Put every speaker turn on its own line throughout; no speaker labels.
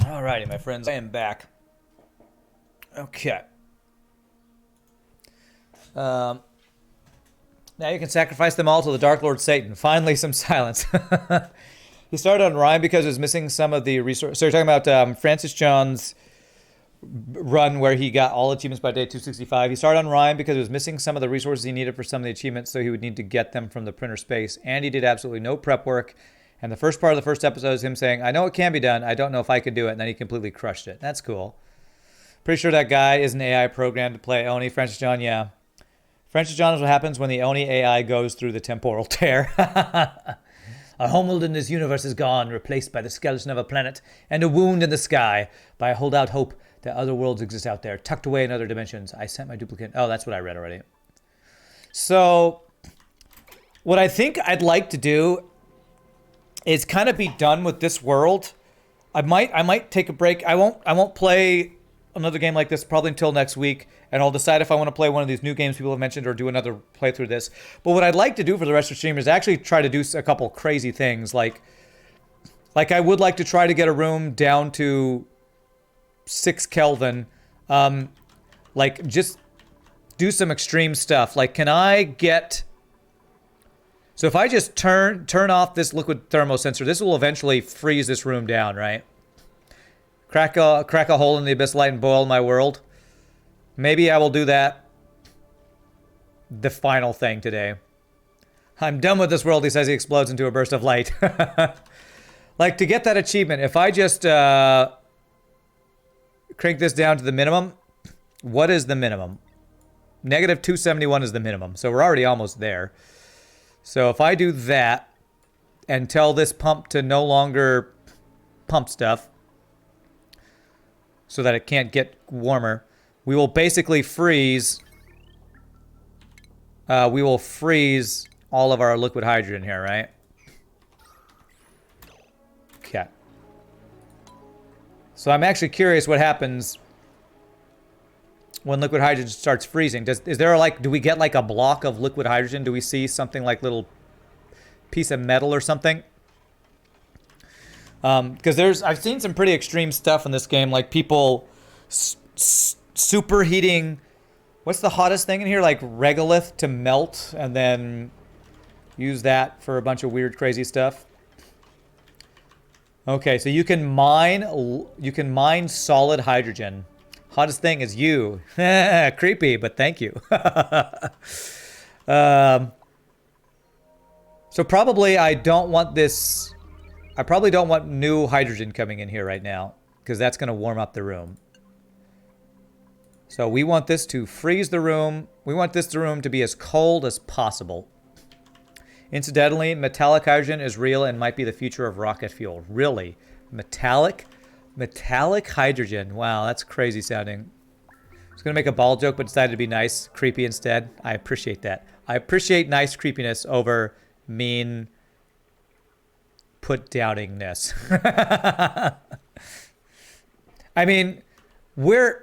Alrighty, my friends, I am back. Okay. Now you can sacrifice them all to the Dark Lord Satan. Finally, some silence. He started on Rhyme because it was missing some of the resources. So you're talking about Francis John's run where he got all achievements by day 265. He started on Rhyme because it was missing some of the resources he needed for some of the achievements, so he would need to get them from the printer space. And he did absolutely no prep work. And the first part of the first episode is him saying, I know it can be done. I don't know if I could do it. And then he completely crushed it. That's cool. Pretty sure that guy is an AI programmed to play Oni. Francis John, yeah. Francis John is what happens when the Oni AI goes through the temporal tear. A homeworld in this universe is gone, replaced by the skeleton of a planet and a wound in the sky. By a holdout hope that other worlds exist out there, tucked away in other dimensions. I sent my duplicate. Oh, that's what I read already. So, what I think I'd like to do is kind of be done with this world. I might take a break. I won't play another game like this probably until next week, and I'll decide if I want to play one of these new games people have mentioned or do another playthrough of this. But what I'd like to do for the rest of the stream is actually try to do a couple crazy things. Like I would like to try to get a room down to 6 Kelvin. Like just do some extreme stuff. Like, can I get... So if I just turn off this liquid thermosensor, this will eventually freeze this room down, right? Crack a hole in the abyss light and boil my world. Maybe I will do that. The final thing today. I'm done with this world, he says. He explodes into a burst of light. Like, to get that achievement, if I just crank this down to the minimum, what is the minimum? Negative 271 is the minimum, so we're already almost there. So if I do that and tell this pump to no longer pump stuff so that it can't get warmer, we will basically freeze. We will freeze all of our liquid hydrogen here, right? Okay. So I'm actually curious what happens when liquid hydrogen starts freezing. Do we get like a block of liquid hydrogen? Do we see something like little piece of metal or something? Because I've seen some pretty extreme stuff in this game, like people superheating, what's the hottest thing in here? Like regolith to melt and then use that for a bunch of weird, crazy stuff. Okay, so you can mine solid hydrogen. Hottest thing is you. Creepy, but thank you. So probably I don't want this... I probably don't want new hydrogen coming in here right now, because that's going to warm up the room. So we want this to freeze the room. We want this room to be as cold as possible. Incidentally, metallic hydrogen is real and might be the future of rocket fuel. Really? Metallic hydrogen. Wow, that's crazy sounding. I was going to make a ball joke, but decided to be nice, creepy instead. I appreciate that. I appreciate nice creepiness over mean put-downingness. I mean,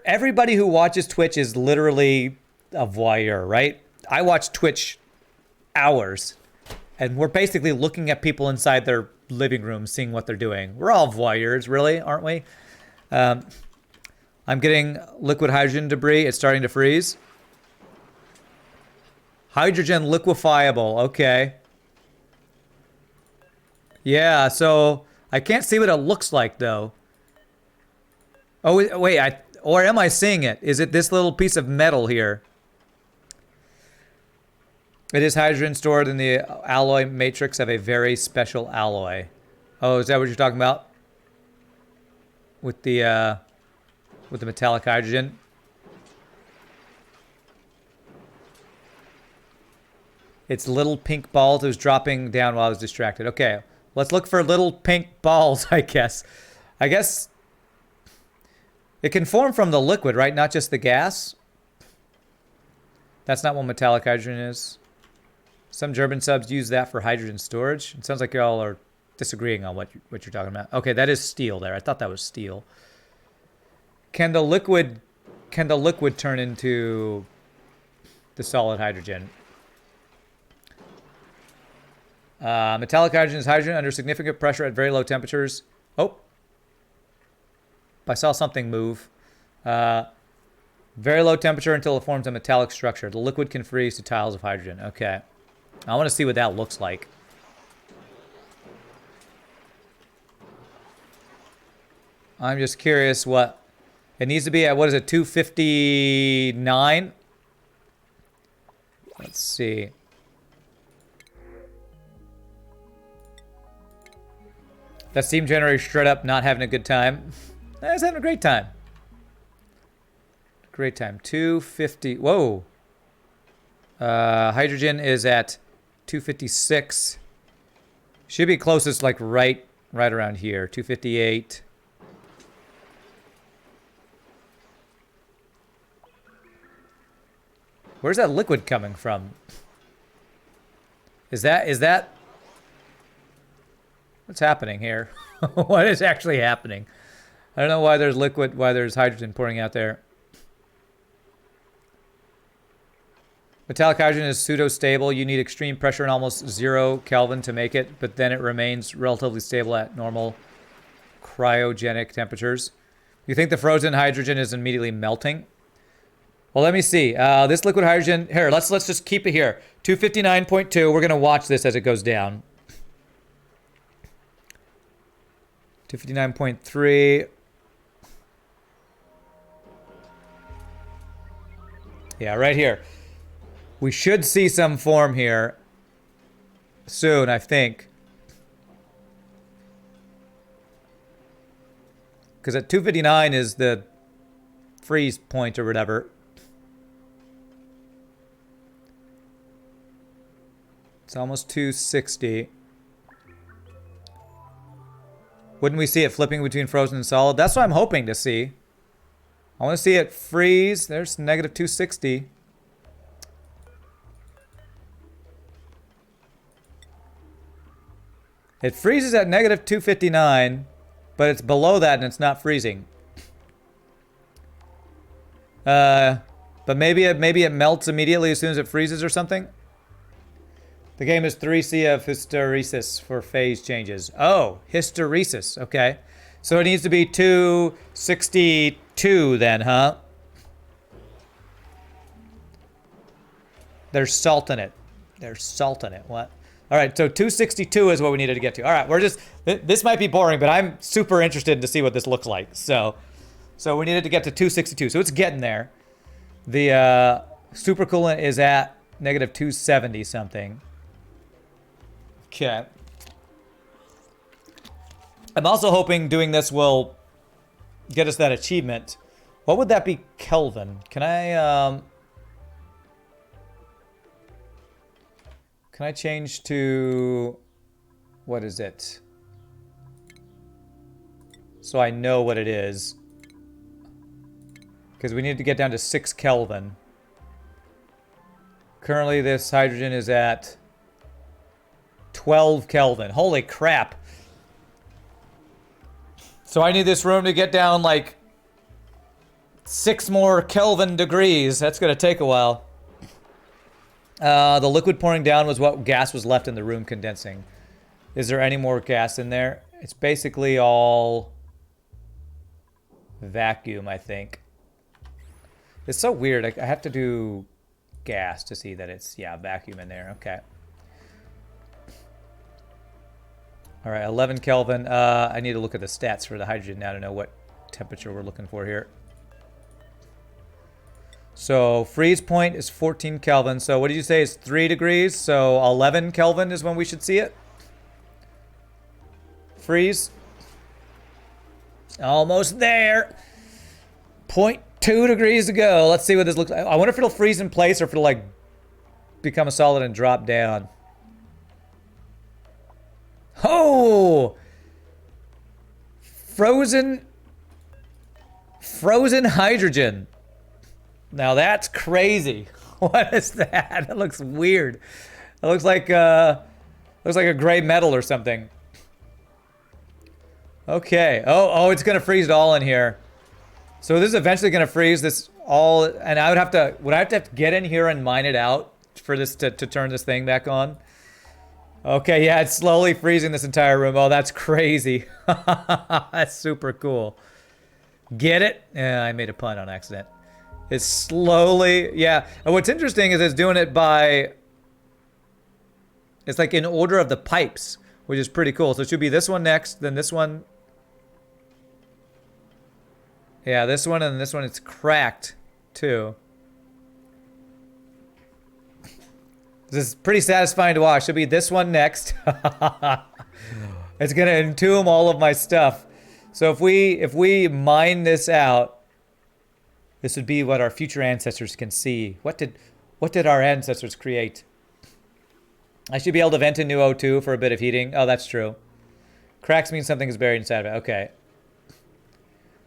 everybody who watches Twitch is literally a voyeur, right? I watch Twitch hours, and we're basically looking at people inside their living room, seeing what they're doing. We're all voyeurs, really, aren't we? I'm getting liquid hydrogen debris. It's starting to freeze. Hydrogen liquefiable. Okay. Yeah, so I can't see what it looks like, though. Oh, wait. Or am I seeing it? Is it this little piece of metal here? It is hydrogen stored in the alloy matrix of a very special alloy. Oh, is that what you're talking about? With the metallic hydrogen? It's little pink balls. It was dropping down while I was distracted. Okay, let's look for little pink balls, I guess. I guess it can form from the liquid, right? Not just the gas. That's not what metallic hydrogen is. Some German subs use that for hydrogen storage. It sounds like y'all are disagreeing on what you're talking about. Okay, that is steel there. I thought that was steel. Can the liquid turn into the solid hydrogen? Metallic hydrogen is hydrogen under significant pressure at very low temperatures. Oh. I saw something move. Very low temperature until it forms a metallic structure. The liquid can freeze to tiles of hydrogen. Okay. I want to see what that looks like. I'm just curious what... It needs to be at, what is it, 259? Let's see. That steam generator straight up not having a good time. I was having a great time. Great time. 250. Whoa. Hydrogen is at 256. Should be closest, like right around here. 258. Where's that liquid coming from? Is that what's happening here? What is actually happening? I don't know why there's liquid, why there's hydrogen pouring out there. Metallic hydrogen is pseudo-stable. You need extreme pressure and almost 0 Kelvin to make it, but then it remains relatively stable at normal cryogenic temperatures. You think the frozen hydrogen is immediately melting? Well, let me see. This liquid hydrogen, here, let's just keep it here. 259.2, we're going to watch this as it goes down. 259.3. Yeah, right here. We should see some form here soon, I think. Because at 259 is the freeze point or whatever. It's almost 260. Wouldn't we see it flipping between frozen and solid? That's what I'm hoping to see. I want to see it freeze. There's negative 260. It freezes at negative 259, but it's below that and it's not freezing. But maybe it melts immediately as soon as it freezes or something. The game is 3C of hysteresis for phase changes. Oh, hysteresis. Okay. So it needs to be 262 then, huh? There's salt in it. There's salt in it. What? All right, so 262 is what we needed to get to. All right, we're just... This might be boring, but I'm super interested to see what this looks like. So we needed to get to 262. So it's getting there. The supercoolant is at negative 270 something. Okay. I'm also hoping doing this will get us that achievement. What would that be, Kelvin? Can I change to, what is it? So I know what it is. Because we need to get down to 6 Kelvin. Currently this hydrogen is at 12 Kelvin. Holy crap. So I need this room to get down like 6 more Kelvin degrees. That's going to take a while. The liquid pouring down was what gas was left in the room condensing. Is there any more gas in there? It's basically all vacuum, I think. It's so weird. I have to do gas to see that it's, yeah, vacuum in there. Okay. All right, 11 Kelvin. I need to look at the stats for the hydrogen now to know what temperature we're looking for here. So freeze point is 14 Kelvin. So what did you say is 3 degrees? So 11 Kelvin is when we should see it. Freeze. Almost there. 0.2 degrees to go. Let's see what this looks like. I wonder if it'll freeze in place or if it'll like become a solid and drop down. Oh! Frozen hydrogen. Now that's crazy. What is that? That looks weird. It looks like a gray metal or something. Okay. Oh, it's gonna freeze it all in here. So this is eventually gonna freeze this all, and I would I have to get in here and mine it out for this to turn this thing back on? Okay, yeah, it's slowly freezing this entire room. Oh, that's crazy. That's super cool. Get it? Yeah, I made a pun on accident. It's slowly, yeah. And what's interesting is it's doing it by, it's like in order of the pipes, which is pretty cool. So it should be this one next, then this one. Yeah, this one and this one, it's cracked too. This is pretty satisfying to watch. Should be this one next. It's gonna entomb all of my stuff. So if we mine this out, this would be what our future ancestors can see. What did our ancestors create? I should be able to vent a new O2 for a bit of heating. Oh, that's true. Cracks means something is buried inside of it. Okay.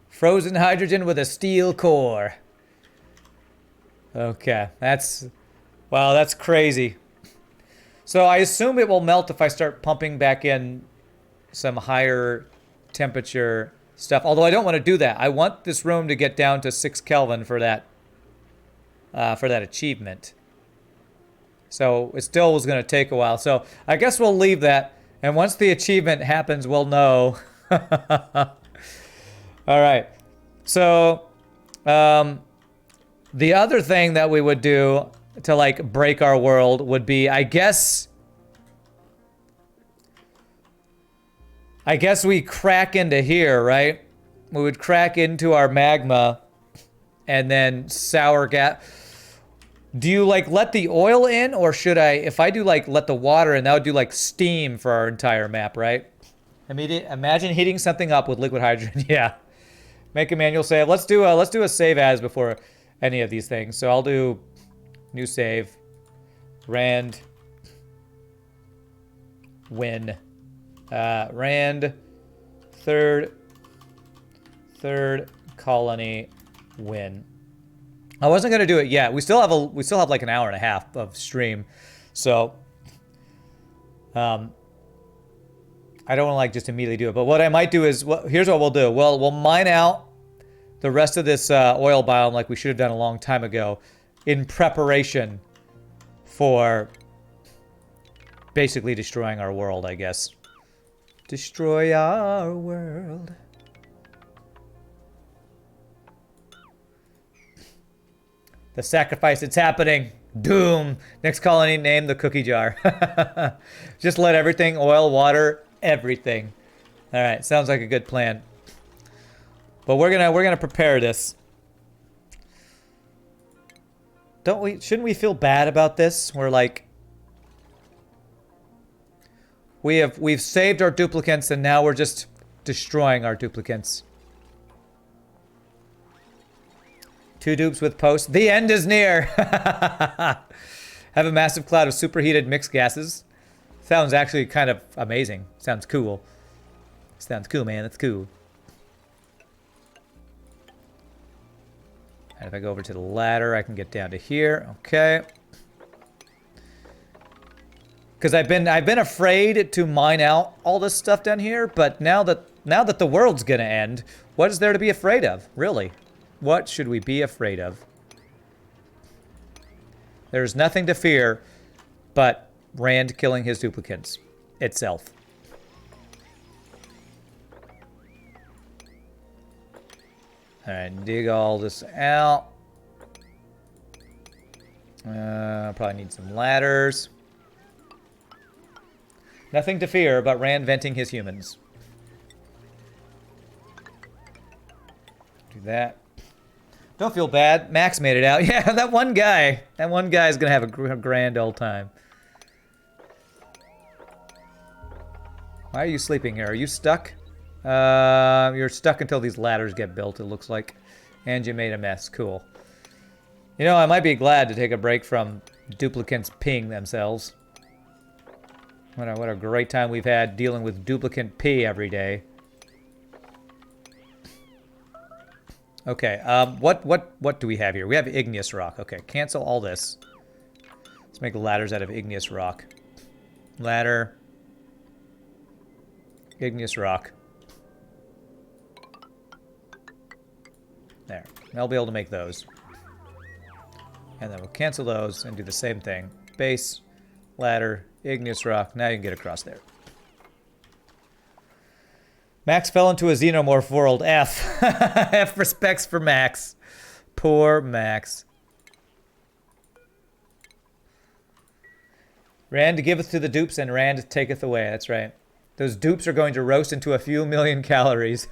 Frozen hydrogen with a steel core. Okay, wow, that's crazy. So I assume it will melt if I start pumping back in some higher temperature stuff. Although I don't want to do that. I want this room to get down to 6 Kelvin for that achievement. So it still was going to take a while. So I guess we'll leave that. And once the achievement happens, we'll know. All right. So the other thing that we would do to like break our world would be, I guess we crack into here, right? We would crack into our magma and then sour gas. Do you like let the oil in, or should I, if I do like let the water in, that would do like steam for our entire map, right? Imagine heating something up with liquid hydrogen. Yeah. Make a manual save. Let's do a save as before any of these things. So I'll do new save. Rand. Win. Rand. Third colony. Win. I wasn't gonna do it yet. We still have like an hour and a half of stream, so I don't want to like just immediately do it. But what I might do is, here's what we'll do. We'll mine out the rest of this oil biome like we should have done a long time ago, in preparation for basically destroying our world, I guess. Destroy our world. The sacrifice, it's happening. Doom. Next colony, name the cookie jar. Just let everything, oil, water, everything. All right, sounds like a good plan. But we're gonna prepare this. Shouldn't we feel bad about this? We're like, we've saved our duplicants and now we're just destroying our duplicants. 2 dupes with post. The end is near. Have a massive cloud of superheated mixed gases. Sounds actually kind of amazing. Sounds cool. Sounds cool, man. That's cool. And if I go over to the ladder, I can get down to here. Okay. Because I've been afraid to mine out all this stuff down here, but now that the world's gonna end, what is there to be afraid of? Really? What should we be afraid of? There's nothing to fear but Rand killing his duplicants itself. Alright, dig all this out. Probably need some ladders. Nothing to fear but Rand venting his humans. Do that. Don't feel bad. Max made it out. Yeah, that one guy. That one guy is going to have a grand old time. Why are you sleeping here? Are you stuck? You're stuck until these ladders get built, it looks like. And you made a mess. Cool. You know, I might be glad to take a break from duplicants peeing themselves. What a great time we've had dealing with duplicant pee every day. Okay, what do we have here? We have igneous rock. Okay, cancel all this. Let's make ladders out of igneous rock. Ladder. Igneous rock. There. I'll be able to make those. And then we'll cancel those and do the same thing. Base, ladder, igneous rock. Now you can get across there. Max fell into a xenomorph world. F. F respects for Max. Poor Max. Rand giveth to the dupes and Rand taketh away. That's right. Those dupes are going to roast into a few million calories.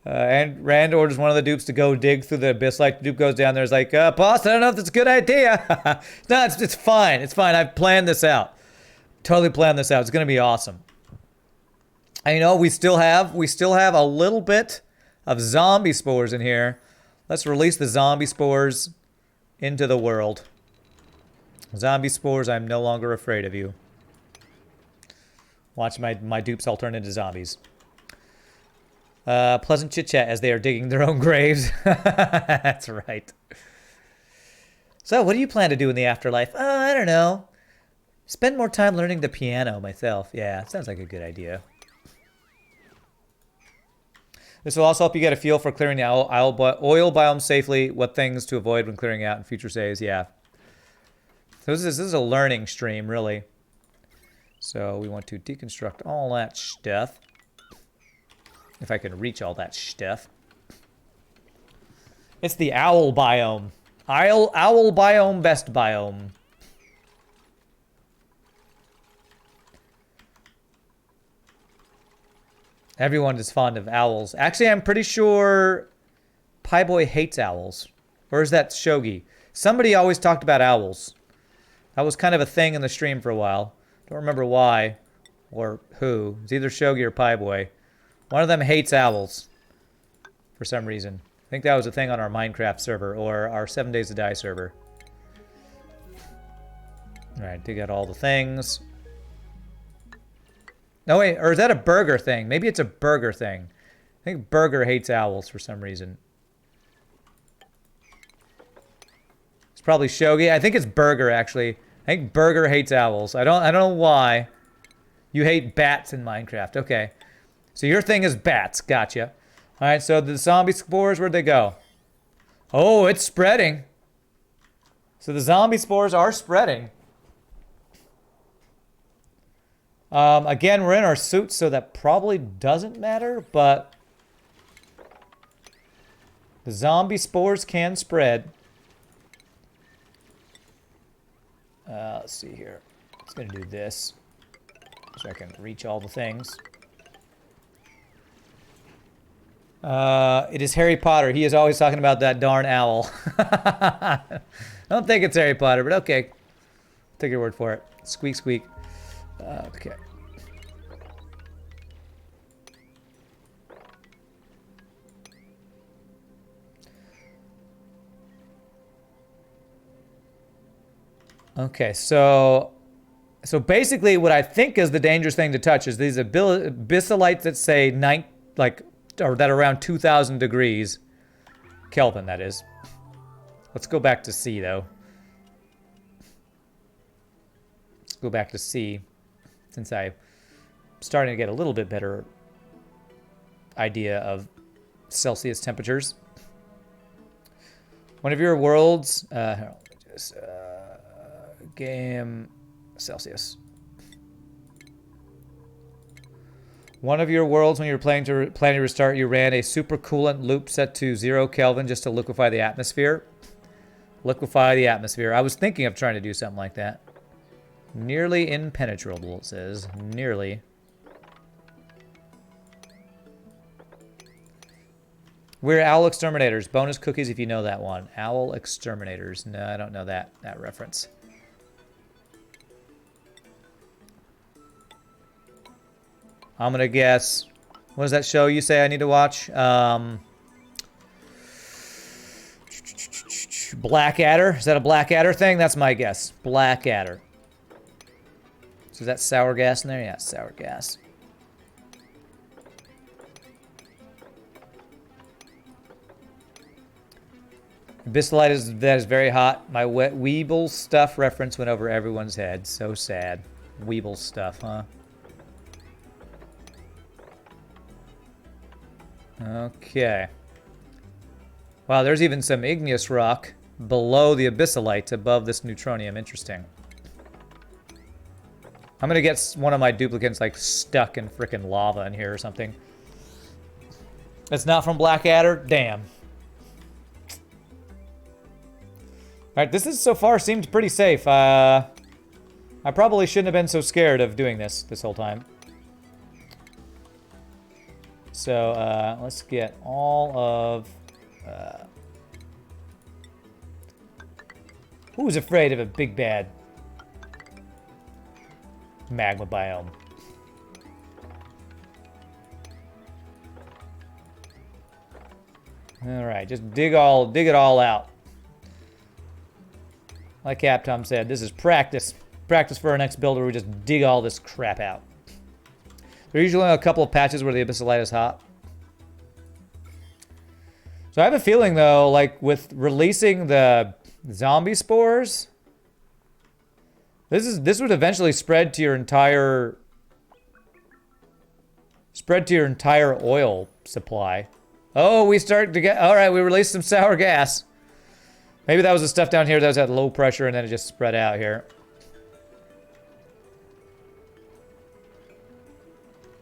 And Rand orders one of the dupes to go dig through the abyss. Like, the dupe goes down there. Is like, boss, I don't know if that's a good idea. No, it's fine. It's fine. I've planned this out. Totally planned this out. It's going to be awesome. And you know, we still have a little bit of zombie spores in here. Let's release the zombie spores into the world. Zombie spores, I'm no longer afraid of you. Watch my dupes all turn into zombies. Pleasant chit-chat as they are digging their own graves. That's right. So, what do you plan to do in the afterlife? I don't know. Spend more time learning the piano myself. Yeah, sounds like a good idea. This will also help you get a feel for clearing the oil biome safely, what things to avoid when clearing out in future saves. Yeah. So this is a learning stream, really. So we want to deconstruct all that stuff. If I can reach all that stuff. It's the owl biome. Owl biome, best biome. Everyone is fond of owls. Actually, I'm pretty sure Pieboy hates owls. Or is that Shogi? Somebody always talked about owls. That was kind of a thing in the stream for a while. Don't remember why or who. It's either Shogi or Pieboy. One of them hates owls for some reason. I think that was a thing on our Minecraft server or our 7 Days to Die server. Alright, dig out all the things. No, wait, or is that a burger thing? Maybe it's a burger thing. I think Burger hates owls for some reason. It's probably Shogi. I think it's Burger, actually. I think Burger hates owls. I don't know why. You hate bats in Minecraft. Okay. So your thing is bats. Gotcha. Alright, so the zombie spores, where'd they go? Oh, it's spreading. So the zombie spores are spreading. Again, we're in our suits, so that probably doesn't matter, but the zombie spores can spread. Let's see here. It's going to do this so I can reach all the things. It is Harry Potter. He is always talking about that darn owl. I don't think it's Harry Potter, but okay. Take your word for it. Squeak, squeak. Okay. Okay, so basically what I think is the dangerous thing to touch is these abyssalites that say or that are around 2,000 degrees Kelvin, that is. Let's go back to C though. Let's go back to C. Since I'm starting to get a little bit better idea of Celsius temperatures. One of your worlds, game Celsius. One of your worlds, when you were planning to restart, you ran a supercoolant loop set to 0 Kelvin just to liquefy the atmosphere. Liquefy the atmosphere. I was thinking of trying to do something like that. Nearly impenetrable, it says. Nearly. We're Owl Exterminators. Bonus cookies if you know that one. Owl Exterminators. No, I don't know that reference. I'm going to guess. What is that show you say I need to watch? Blackadder. Is that a Blackadder thing? That's my guess. Blackadder. So is that sour gas in there? Yeah, sour gas. Abyssallite that is very hot. My wet Weeble stuff reference went over everyone's head. So sad. Weeble stuff, huh? Okay. Wow, there's even some igneous rock below the abyssallite, above this neutronium. Interesting. I'm gonna get one of my duplicates like stuck in frickin' lava in here or something. It's not from Blackadder? Damn. Alright, this is so far seemed pretty safe. I probably shouldn't have been so scared of doing this whole time. So, let's get all of... who's afraid of a big bad magma biome? Alright, just dig it all out. Like Capcom said, this is practice. Practice for our next build where we just dig all this crap out. There are usually a couple of patches where the Abyssalite is hot. So I have a feeling, though, like with releasing the zombie spores, this would eventually spread to your entire oil supply. Oh, we start to get... Alright, we released some sour gas. Maybe that was the stuff down here that was at low pressure and then it just spread out here.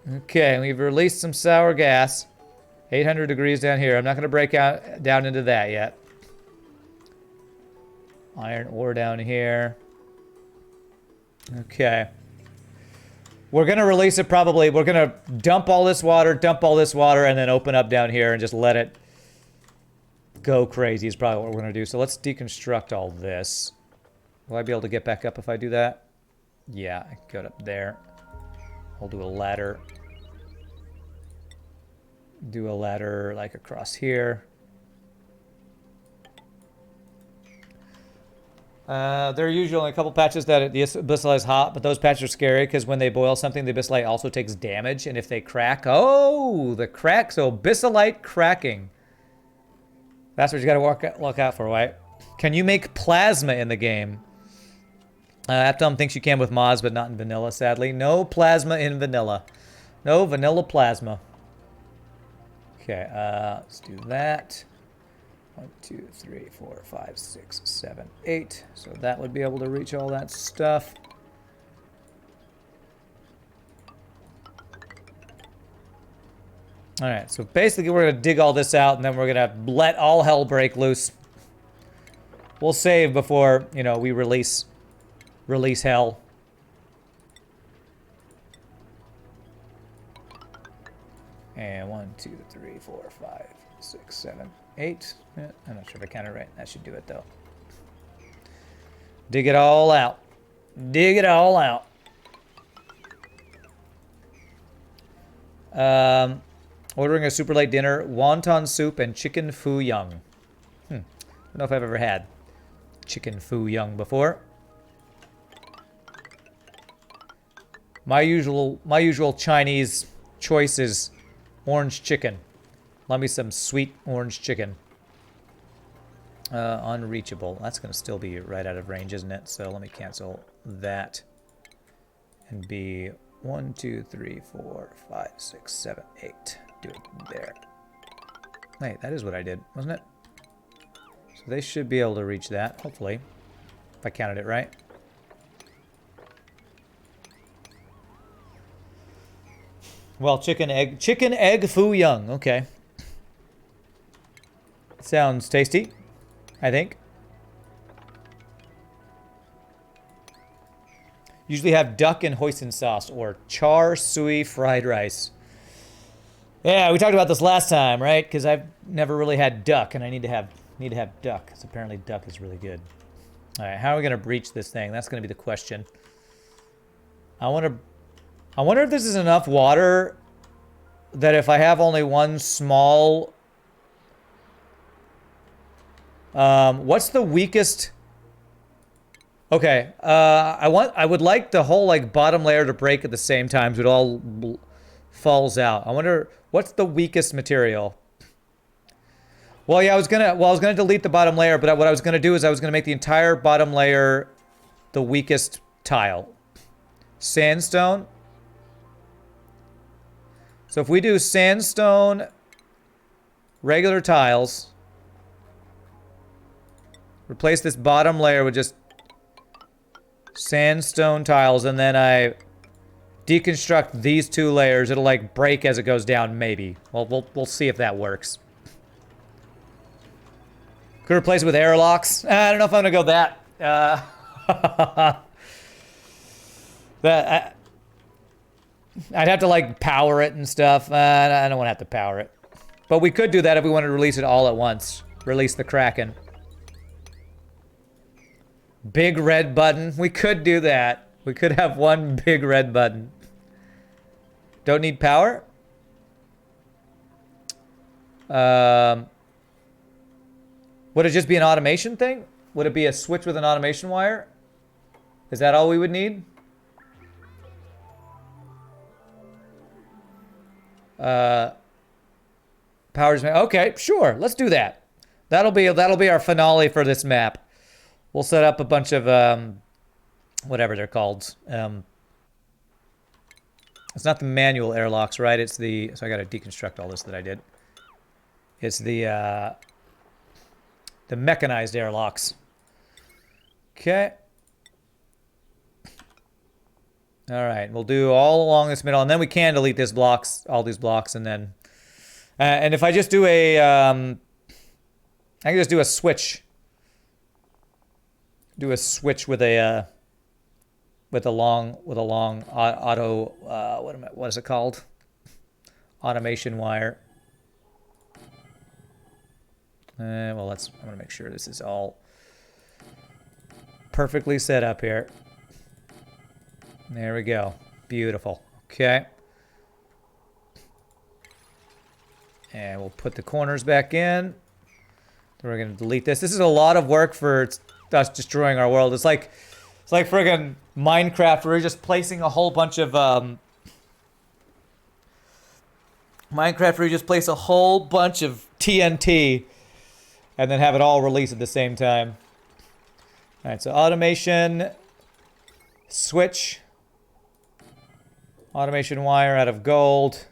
Okay, we've released some sour gas. 800 degrees down here. I'm not going to break out down into that yet. Iron ore down here. Okay. We're going to release it probably. We're going to dump all this water, and then open up down here and just let it go crazy is probably what we're going to do. So let's deconstruct all this. Will I be able to get back up if I do that? Yeah, I can go up there. I'll do a ladder. Do a ladder like across here. There are usually only a couple patches that the Abyssalite is hot, but those patches are scary because when they boil something, the Abyssalite also takes damage, and if they crack... Oh, the crack. So Abyssalite cracking. That's what you gotta look out for, right? Can you make plasma in the game? Aptom thinks you can with mods, but not in vanilla, sadly. No plasma in vanilla. No vanilla plasma. Okay, let's do that. 1, 2, 3, 4, 5, 6, 7, 8. So that would be able to reach all that stuff. Alright, so basically we're going to dig all this out and then we're going to let all hell break loose. We'll save before, you know, we release hell. And 1, 2, 3, 4, 5, 6, 7, 8. Yeah, I'm not sure if I counted right. That should do it though. Dig it all out. Dig it all out. Ordering a super late dinner, wonton soup and chicken foo young. I don't know if I've ever had chicken foo young before. My usual Chinese choice is orange chicken. Love me some sweet orange chicken. Unreachable. That's going to still be right out of range, isn't it? So let me cancel that. And be 1, 2, 3, 4, 5, 6, 7, 8. Do it there. Wait, that is what I did, wasn't it? So they should be able to reach that, hopefully. If I counted it right. Well, chicken egg foo young. Okay. Sounds tasty, I think. Usually have duck and hoisin sauce or char sui fried rice. Yeah, we talked about this last time, right? Because I've never really had duck, and I need to have duck. Because apparently duck is really good. All right, how are we gonna breach this thing? That's gonna be the question. I wonder if this is enough water that if I have only one small... what's the weakest... Okay, I would like the whole like bottom layer to break at the same time so it all falls out. I wonder what's the weakest material. Well, yeah, I was gonna delete the bottom layer, but what I was gonna do is I was gonna make the entire bottom layer the weakest tile. Sandstone. So if we do sandstone, regular tiles, replace this bottom layer with just sandstone tiles, and then I deconstruct these 2 layers. It'll like break as it goes down, maybe. Well, we'll see if that works. Could replace it with airlocks. I don't know if I'm gonna go that. I'd have to like power it and stuff. I don't want to have to power it. But we could do that if we wanted to release it all at once. Release the Kraken. Big red button. We could do that. We could have one big red button. Don't need power. Would it just be an automation thing? Would it be a switch with an automation wire? Is that all we would need? Powers. Okay, sure. Let's do that. That'll be our finale for this map. We'll set up a bunch of whatever they're called. It's not the manual airlocks, right? It's the, so I got to deconstruct all this that I did. It's the mechanized airlocks. Okay. All right, we'll do all along this middle, and then we can delete this blocks, all these blocks, and then, and if I just do a, I can just do a switch. Do a switch with a long auto, what is it called? Automation wire. Well, I'm gonna make sure this is all perfectly set up here. There we go. Beautiful. Okay. And we'll put the corners back in. Then we're gonna delete this. This is a lot of work for us destroying our world. It's like friggin' Minecraft. We're just placing a whole bunch of Minecraft where you just place a whole bunch of TNT and then have it all release at the same time. All right, so automation switch. Automation wire out of gold.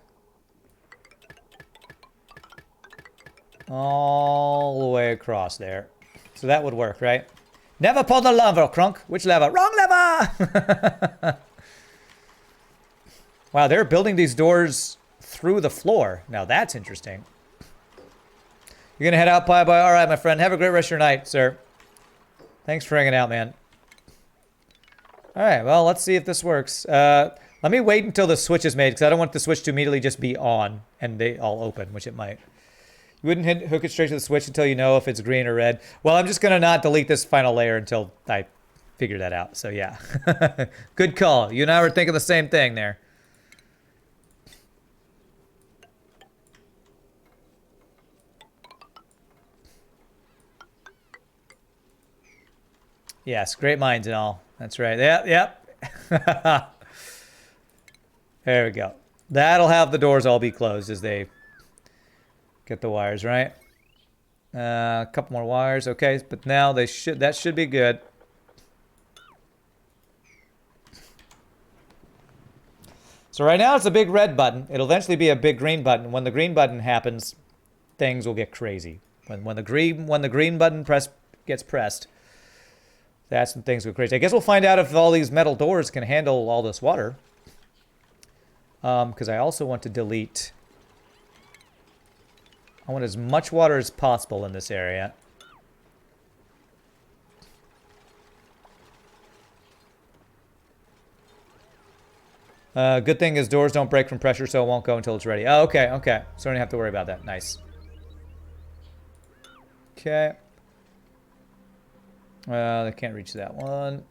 All the way across there. So that would work, right? Never pull the lever, Crunk. Which lever? Wrong lever! Wow, they're building these doors through the floor. Now that's interesting. You're gonna head out, bye. All right, my friend. Have a great rest of your night, sir. Thanks for hanging out, man. All right, well, let's see if this works. Let me wait until the switch is made, because I don't want the switch to immediately just be on and they all open, which it might. You wouldn't hook it straight to the switch until you know if it's green or red. Well, I'm just going to not delete this final layer until I figure that out. So, yeah. Good call. You and I were thinking the same thing there. Yes, great minds and all. That's right. Yep. There we go. That'll have the doors all be closed as they get the wires, right? A couple more wires. Okay, but now that should be good. So right now it's a big red button. It'll eventually be a big green button. When the green button happens, things will get crazy. When the green button gets pressed, that's when things go crazy. I guess we'll find out if all these metal doors can handle all this water. Because I also want to delete. I want as much water as possible in this area. Good thing is doors don't break from pressure, so it won't go until it's ready. Oh, okay, okay. So I don't have to worry about that. Nice. Okay. They can't reach that one.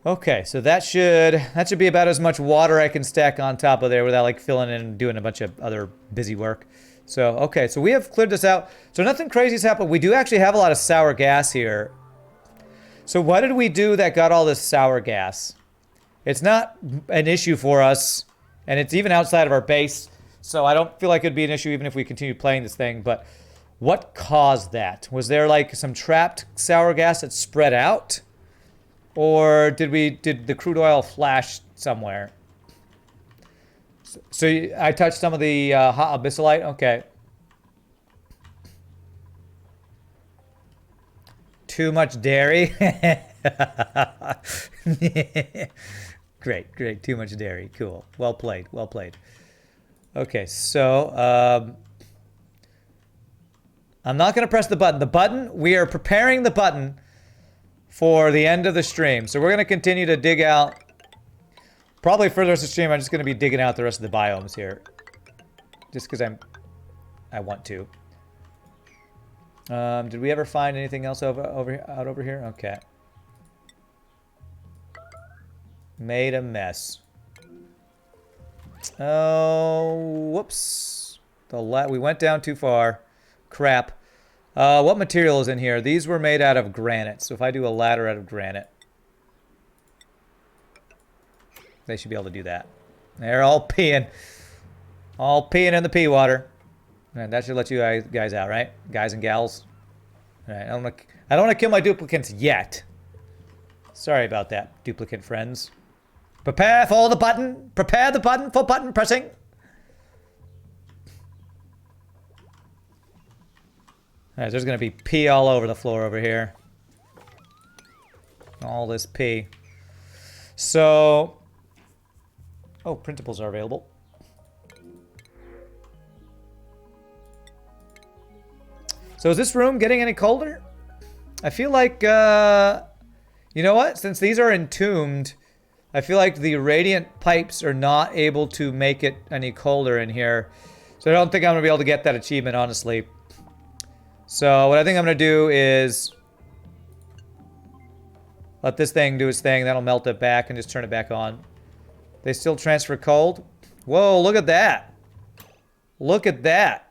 Okay, so that should be about as much water I can stack on top of there without like filling in and doing a bunch of other busy work. So, okay, so we have cleared this out. So nothing crazy has happened. We do actually have a lot of sour gas here. So what did we do that got all this sour gas? It's not an issue for us, and it's even outside of our base, so I don't feel like it'd be an issue even if we continue playing this thing, but what caused that? Was there like some trapped sour gas that spread out? Or did the crude oil flash somewhere? So I touched some of the hot abyssalite? Okay. Too much dairy? Great, great. Too much dairy. Cool. Well played. Well played. Okay, so I'm not going to press the button. The button, we are preparing the button for the end of the stream. So we're going to continue to dig out. Probably for the rest of the stream, I'm just going to be digging out the rest of the biomes here. Just because I want to. Did we ever find anything else out over here? Okay. Made a mess. Oh, whoops. We went down too far. Crap. What material is in here? These were made out of granite. So if I do a ladder out of granite, they should be able to do that. They're all peeing. All peeing in the pee water. And that should let you guys out, right? Guys and gals. All right, I don't want to kill my duplicates yet. Sorry about that, duplicate friends. Prepare for the button. Prepare the button for button pressing. All right, there's going to be pee all over the floor over here. All this pee. So... Oh, printables are available. So is this room getting any colder? I feel like, you know what? Since these are entombed, I feel like the radiant pipes are not able to make it any colder in here. So I don't think I'm going to be able to get that achievement, honestly. So what I think I'm going to do is let this thing do its thing. That'll melt it back and just turn it back on. They still transfer cold? Whoa, look at that. Look at that.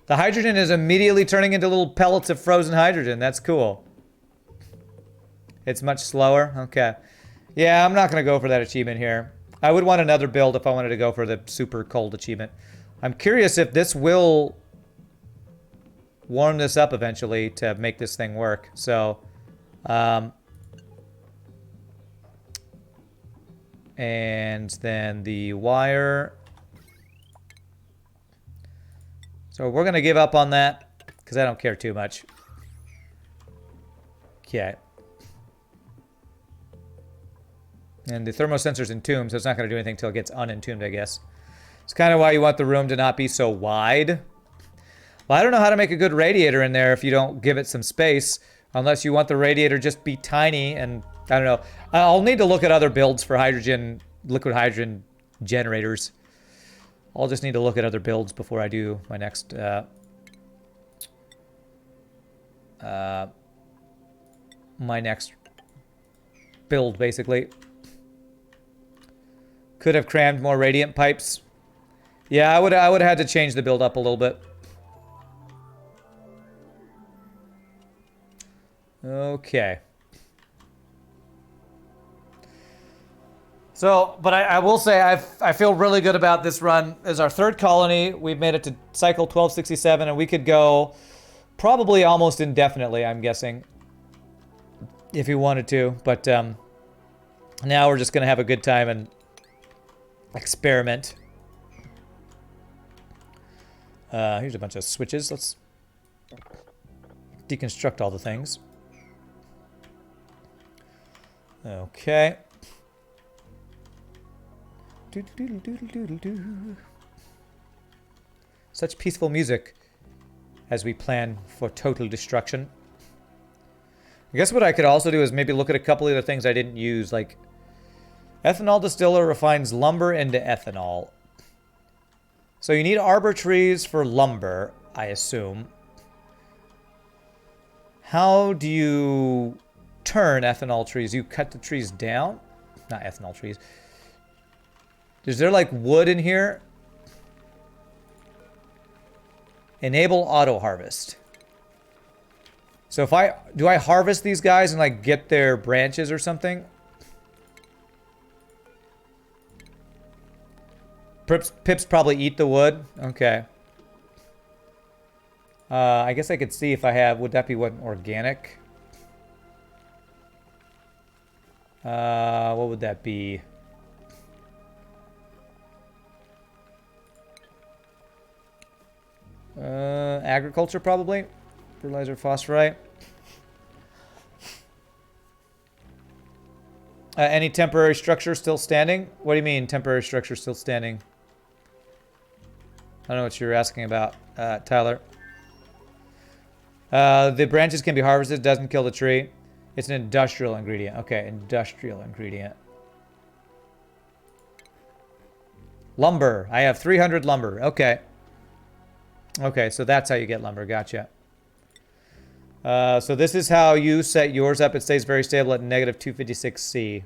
The hydrogen is immediately turning into little pellets of frozen hydrogen. That's cool. It's much slower. Okay. Yeah, I'm not going to go for that achievement here. I would want another build if I wanted to go for the super cold achievement. I'm curious if this will warm this up eventually to make this thing work. So, and then the wire. So we're going to give up on that because I don't care too much. Okay. And the thermosensor's entombed, so it's not going to do anything until it gets unentombed, I guess. It's kind of why you want the room to not be so wide. Well, I don't know how to make a good radiator in there if you don't give it some space. Unless you want the radiator just be tiny and, I don't know. I'll need to look at other builds for hydrogen, liquid hydrogen generators. I'll just need to look at other builds before I do my next build, basically. Could have crammed more radiant pipes. Yeah, I would have had to change the build up a little bit. Okay. So, but I will say I feel really good about this run. As our third colony, we've made it to cycle 1267, and we could go probably almost indefinitely, I'm guessing, if we wanted to. But now we're just going to have a good time and experiment. Here's a bunch of switches. Let's deconstruct all the things. Okay. Such peaceful music as we plan for total destruction. I guess what I could also do is maybe look at a couple of the things I didn't use, like ethanol distiller refines lumber into ethanol. So you need arbor trees for lumber, I assume. How do you turn ethanol trees? You cut the trees down? Not ethanol trees. Is there like wood in here? Enable auto harvest. So if do I harvest these guys and like get their branches or something? Pips probably eat the wood. Okay. I guess I could see if I have, would that be what, organic? What would that be? Agriculture probably. Fertilizer, phosphorite. Any temporary structure still standing? What do you mean temporary structure still standing? I don't know what you're asking about, Tyler. The branches can be harvested. Doesn't kill the tree. It's an industrial ingredient. Okay, industrial ingredient. Lumber. I have 300 lumber. Okay. Okay, so that's how you get lumber. Gotcha. So this is how you set yours up. It stays very stable at negative 256C.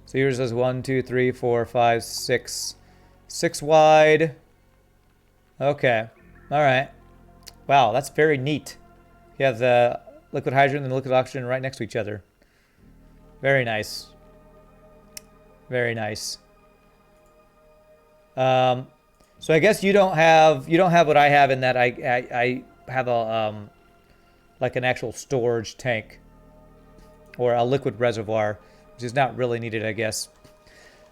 So yours is 1, 2, 3, 4, 5, 6. 6 wide. Okay. All right. Wow, that's very neat. You have the liquid hydrogen and the liquid oxygen right next to each other. Very nice. Very nice. So I guess you don't have what I have in that I have a like an actual storage tank or a liquid reservoir, which is not really needed, I guess.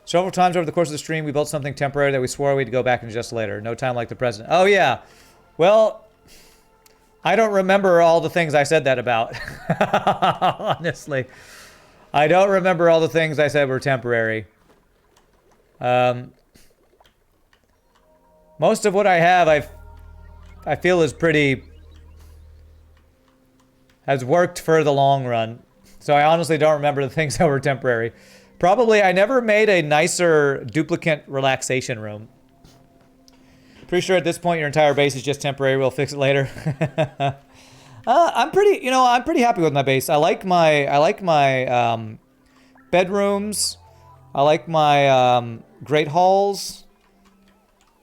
Several times over the course of the stream, we built something temporary that we swore we'd go back and adjust later. No time like the present. Oh yeah, well, I don't remember all the things I said that about. Honestly, I don't remember all the things I said were temporary. Most of what I have, I feel is has worked for the long run. So I honestly don't remember the things that were temporary. Probably, I never made a nicer duplicate relaxation room. Pretty sure at this point your entire base is just temporary. We'll fix it later. I'm pretty happy with my base. I like my bedrooms. I like my great halls.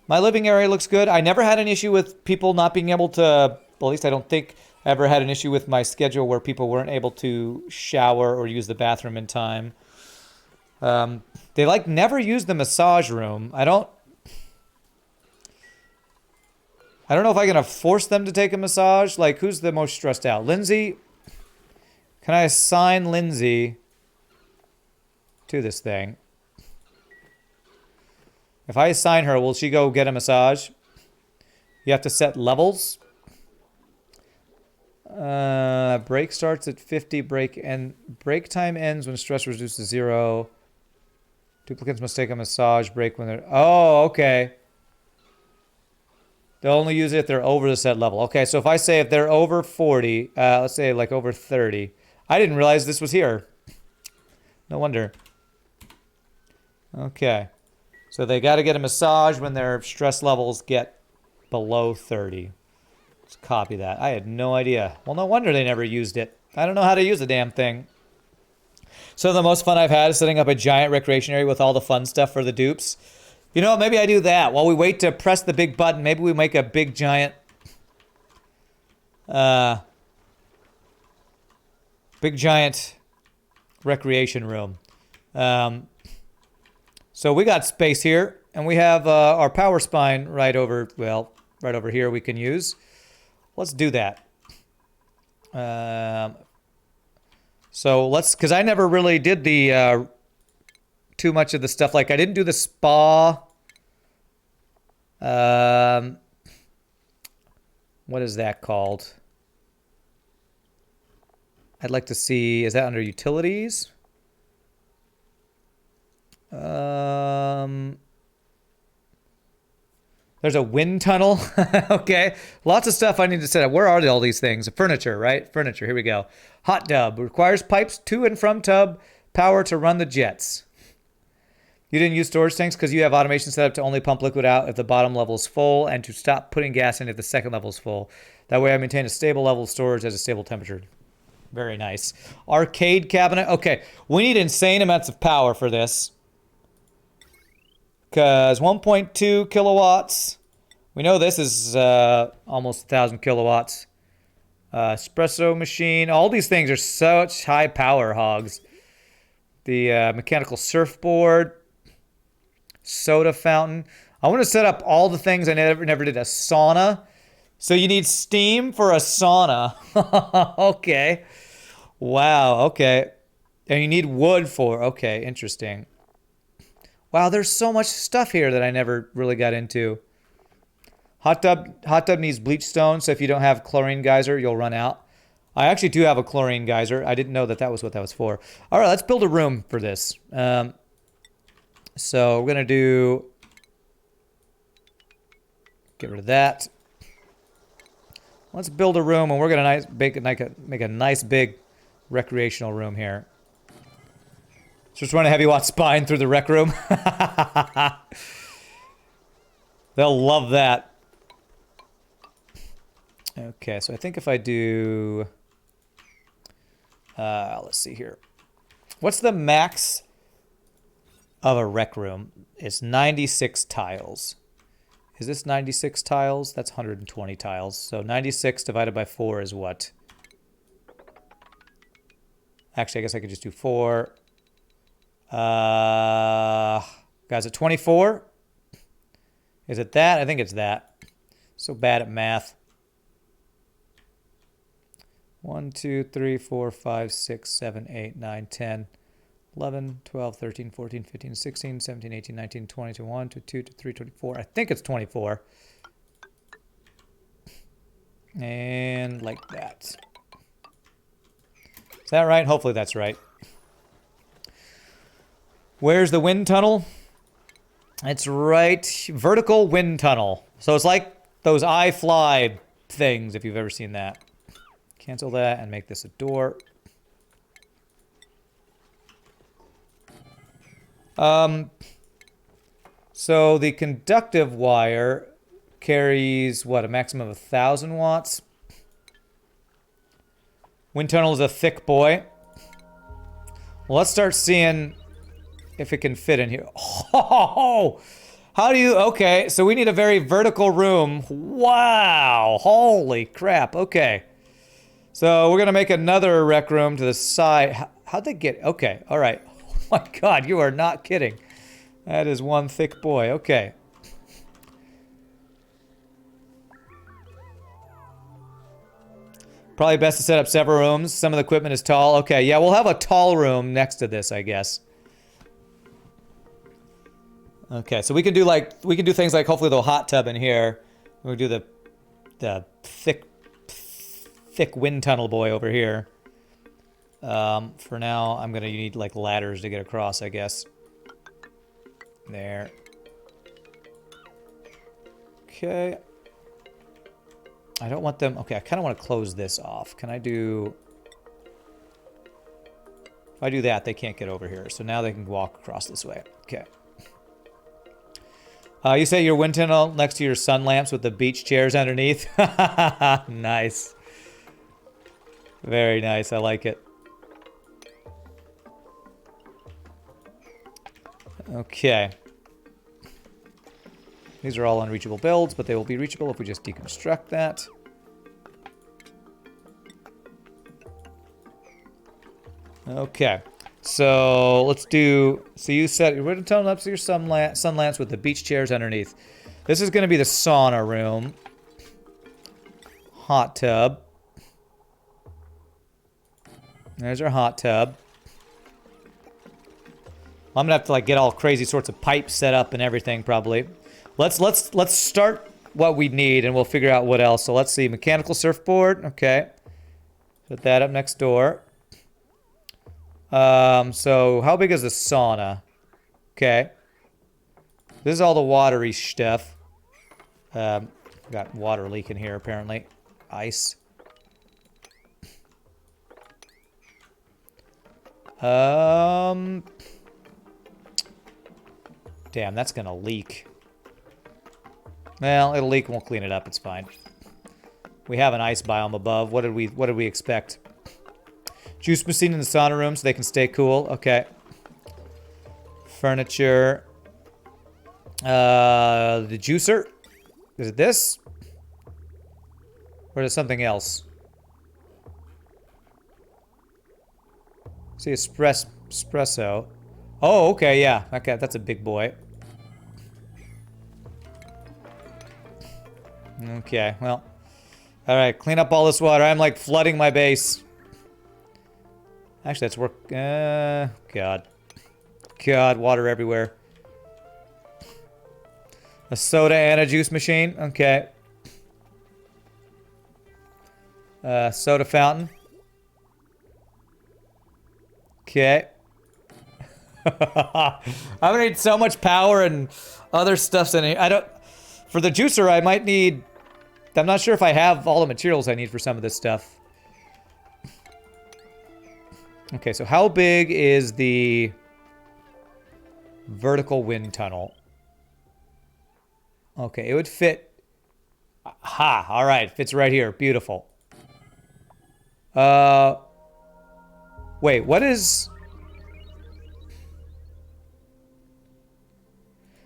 My living area looks good. I never had an issue with people not being able to, well, at least I don't think I ever had an issue with my schedule where people weren't able to shower or use the bathroom in time. They never use the massage room. I don't know if I'm gonna force them to take a massage. Like, who's the most stressed out? Lindsay? Can I assign Lindsay to this thing? If I assign her, will she go get a massage? You have to set levels. Break starts at 50. Break time ends when stress reduces to 0. Duplicates must take a massage break when they're... Oh, okay. They'll only use it if they're over the set level. Okay, so if they're over 40, let's say like over 30. I didn't realize this was here. No wonder. Okay. So they got to get a massage when their stress levels get below 30. Let's copy that. I had no idea. Well, no wonder they never used it. I don't know how to use the damn thing. So the most fun I've had is setting up a giant recreation area with all the fun stuff for the dupes. You know what? Maybe I do that. While we wait to press the big button, maybe we make a big giant... big giant recreation room. So we got space here, and we have our power spine right over here we can use. Let's do that. So because I never really did the too much of the stuff. Like, I didn't do the spa. What is that called? I'd like to see, is that under utilities? There's a wind tunnel. Okay. Lots of stuff I need to set up. Where are all these things? Furniture, right? Furniture. Here we go. Hot tub. Requires pipes to and from tub. Power to run the jets. You didn't use storage tanks because you have automation set up to only pump liquid out if the bottom level is full and to stop putting gas in if the second level is full. That way I maintain a stable level of storage at a stable temperature. Very nice. Arcade cabinet. Okay. We need insane amounts of power for this. Because 1.2 kilowatts. We know this is almost 1,000 kilowatts. Espresso machine. All these things are such high power hogs. The mechanical surfboard. Soda fountain. I want to set up all the things I never did. A sauna. So you need steam for a sauna. Okay. Wow. Okay. And you need wood for... Okay. Interesting. Wow, there's so much stuff here that I never really got into. Hot tub needs bleach stone, so if you don't have chlorine geyser, you'll run out. I actually do have a chlorine geyser. I didn't know that that was what that was for. All right, let's build a room for this. So we're gonna do. Get rid of that. Let's build a room, and we're gonna make a nice big recreational room here. Just run a heavy watt spine through the rec room. They'll love that. Okay, so I think if I do... let's see here. What's the max of a rec room? It's 96 tiles. Is this 96 tiles? That's 120 tiles. So 96 divided by 4 is what? Actually, I guess I could just do 4. Guys, at 24? Is it that? I think it's that. So bad at math. 1, 2, 3, 4, 5, 6, 7, 8, 9, 10, 11, 12, 13, 14, 15, 16, 17, 18, 19, 20, 21, 22, 23, 24. I think it's 24. And like that. Is that right? Hopefully that's right. Where's the wind tunnel? It's right, vertical wind tunnel. So it's like those iFly things, if you've ever seen that. Cancel that and make this a door. So the conductive wire carries, what, a maximum of 1,000 watts? Wind tunnel is a thick boy. Well, let's start seeing if it can fit in here. Oh, how do you, okay, so we need a very vertical room. Wow, holy crap, okay. So we're gonna make another rec room to the side. How'd they get, okay, all right. Oh my God, you are not kidding. That is one thick boy, okay. Probably best to set up several rooms. Some of the equipment is tall. Okay, yeah, we'll have a tall room next to this, I guess. Okay, so we can do things like hopefully the hot tub in here. We'll do the thick wind tunnel boy over here. For now, I'm gonna need like ladders to get across, I guess. There. Okay. I don't want them, okay, I kind of want to close this off. Can I do, if I do that, they can't get over here. So now they can walk across this way. Okay. You say your wind tunnel next to your sun lamps with the beach chairs underneath. Nice. Very nice. I like it. Okay. These are all unreachable builds, but they will be reachable if we just deconstruct that. Okay. So let's do, so you said, we're going to tone up to your sun lamps with the beach chairs underneath. This is going to be the sauna room. Hot tub. There's our hot tub. I'm going to have to like get all crazy sorts of pipes set up and everything probably. Let's start what we need and we'll figure out what else. So let's see, mechanical surfboard. Okay. Put that up next door. So how big is the sauna? Okay. This is all the watery stuff. Got water leaking here apparently. Ice. Damn, that's gonna leak. Well, it'll leak and we'll clean it up, it's fine. We have an ice biome above. What did we expect? Juice machine in the sauna room so they can stay cool. Okay. Furniture. The juicer. Is it this? Or is it something else? See, espresso. Oh, okay, yeah. Okay, that's a big boy. Okay, well. Alright, clean up all this water. I'm like flooding my base. Actually, that's work. God. God, water everywhere. A soda and a juice machine. Okay. Soda fountain. Okay. I'm gonna need so much power and other stuffs in it. I don't... For the juicer, I might need... I'm not sure if I have all the materials I need for some of this stuff. Okay, so how big is the vertical wind tunnel? Okay, it would fit... Ha! Alright, fits right here. Beautiful. Wait, what is...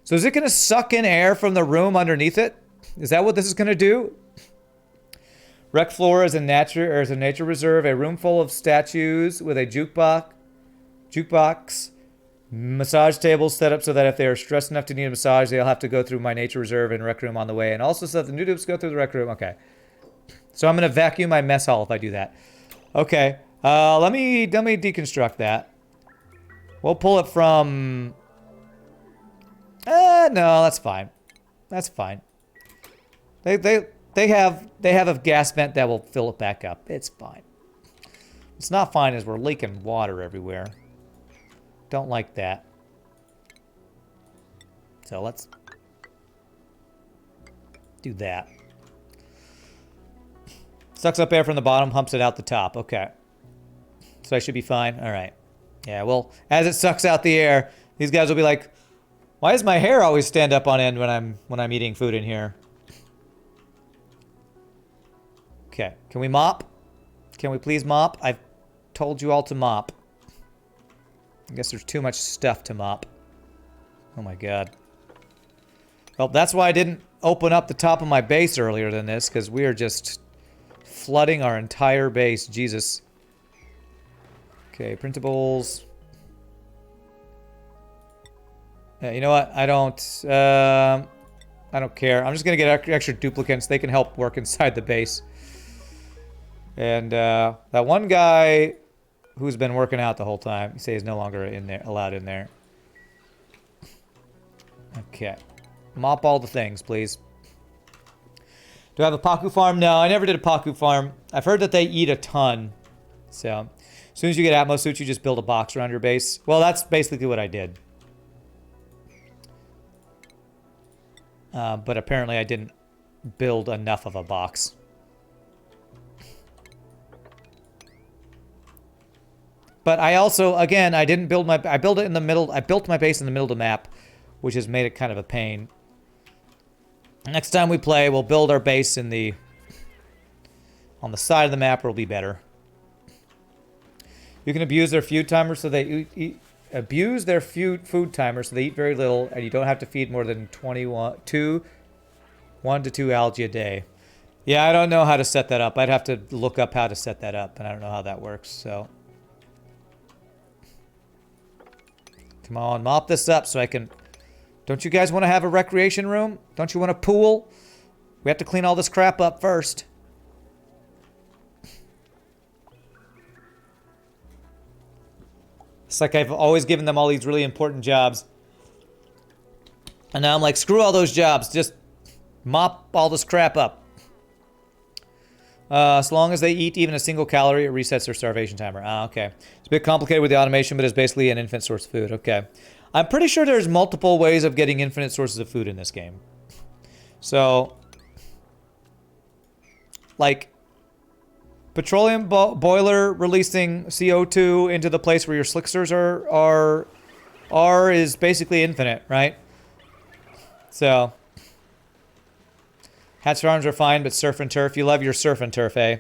So is it going to suck in air from the room underneath it? Is that what this is going to do? Rec floor is a nature reserve, a room full of statues with a jukebox, massage tables set up so that if they are stressed enough to need a massage, they'll have to go through my nature reserve and rec room on the way, and also so that the noobs go through the rec room. Okay. So I'm going to vacuum my mess hall if I do that. Okay. Let me deconstruct that. We'll pull it from... no, that's fine. That's fine. They have a gas vent that will fill it back up. It's fine. It's not fine as we're leaking water everywhere. Don't like that. So let's do that. Sucks up air from the bottom, humps it out the top. Okay. So I should be fine. All right. Yeah, well, as it sucks out the air, these guys will be like, why does my hair always stand up on end when I'm eating food in here? Okay, can we mop? Can we please mop? I've told you all to mop. I guess there's too much stuff to mop. Oh my god. Well, that's why I didn't open up the top of my base earlier than this, because we are just flooding our entire base. Jesus. Okay, printables. Yeah, you know what? I don't care. I'm just gonna get extra duplicates. They can help work inside the base. And that one guy who's been working out the whole time, you say he's no longer in there, allowed in there. Okay. Mop all the things, please. Do I have a Paku farm? No, I never did a Paku farm. I've heard that they eat a ton. So, as soon as you get Atmos suits, you just build a box around your base. Well, that's basically what I did. But apparently I didn't build enough of a box. But I also, again, I didn't build my... I built it in the middle... I built my base in the middle of the map, which has made it kind of a pain. Next time we play, we'll build our base in the... on the side of the map, where it'll be better. You can abuse their food timer so they eat... Abuse their food timer so they eat very little, and you don't have to feed more than 1 to 2 algae a day. Yeah, I don't know how to set that up. I'd have to look up how to set that up, and I don't know how that works, so... Come on, mop this up so I can... Don't you guys want to have a recreation room? Don't you want a pool? We have to clean all this crap up first. It's like I've always given them all these really important jobs. And now I'm like, screw all those jobs. Just mop all this crap up. As long as they eat even a single calorie, it resets their starvation timer. Ah, okay. It's a bit complicated with the automation, but it's basically an infinite source of food. Okay. I'm pretty sure there's multiple ways of getting infinite sources of food in this game. So, like, petroleum boiler releasing CO2 into the place where your slicksters are is basically infinite, right? So, Hatch farms are fine, but surf and turf. You love your surf and turf, eh?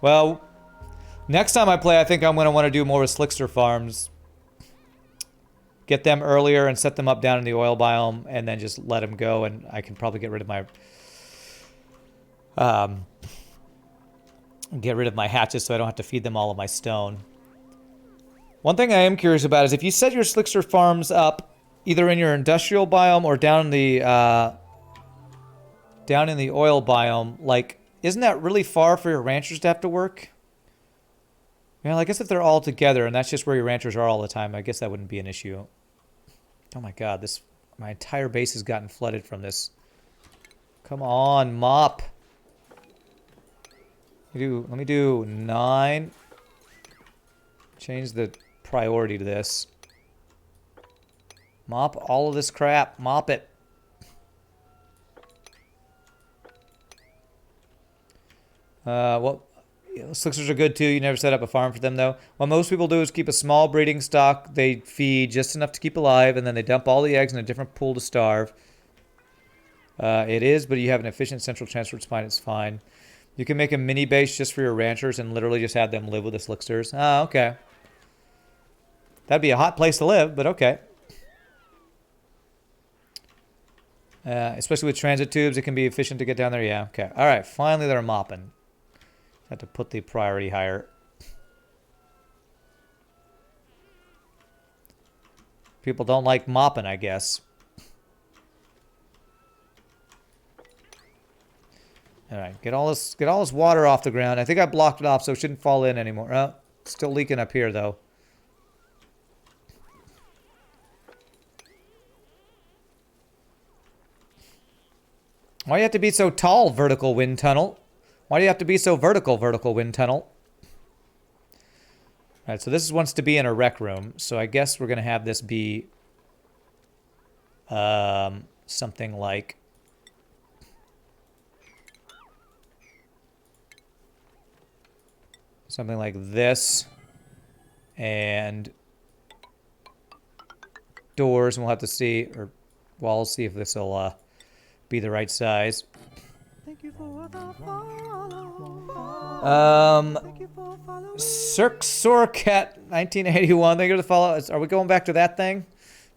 Well, next time I play, I think I'm going to want to do more with slickster farms. Get them earlier and set them up down in the oil biome, and then just let them go, and I can probably get rid of my hatches so I don't have to feed them all of my stone. One thing I am curious about is if you set your slickster farms up either in your industrial biome or down in the oil biome, like, isn't that really far for your ranchers to have to work? Well, I guess if they're all together and that's just where your ranchers are all the time, I guess that wouldn't be an issue. Oh my god, my entire base has gotten flooded from this. Come on, mop. Let me do 9. Change the priority to this. Mop all of this crap. Mop it. Well, slicksters are good too. You never set up a farm for them though. What most people do is keep a small breeding stock. They feed just enough to keep alive, and then they dump all the eggs in a different pool to starve. It is, but you have an efficient central transport spine. It's fine. You can make a mini base just for your ranchers and literally just have them live with the slicksters. Ah, okay. That'd be a hot place to live, but okay. Especially with transit tubes, it can be efficient to get down there. Yeah, okay. All right, finally they're mopping. Have to put the priority higher. People don't like mopping, I guess. All right, get all this water off the ground. I think I blocked it off, so it shouldn't fall in anymore. Oh, it's still leaking up here, though. Why do you have to be so tall, vertical wind tunnel? Why do you have to be so vertical, vertical wind tunnel? All right, so this wants to be in a rec room, so I guess we're going to have this be something like this, and doors, and we'll have to see, or walls, see if this will be the right size. Thank you for the follow. Cirque Sorcat 1981. Thank you for the follow. Are we going back to that thing?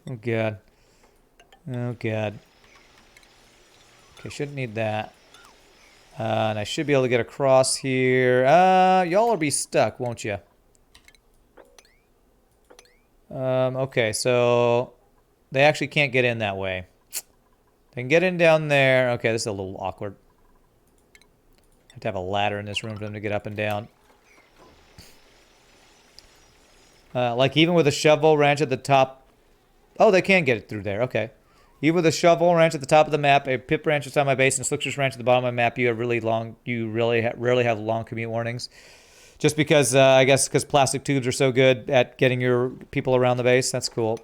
Oh god. Oh god. Okay, shouldn't need that. And I should be able to get across here. Y'all will be stuck, won't you? Okay, so they actually can't get in that way. They can get in down there. Okay, this is a little awkward. I have to have a ladder in this room for them to get up and down. Like even with a shovel ranch at the top. Oh, they can get it through there. Okay. Even with a shovel ranch at the top of the map, a pip ranch outside my base, and a slicksters ranch at the bottom of my map, you have really long. You rarely have long commute warnings. Just because I guess because plastic tubes are so good at getting your people around the base. That's cool.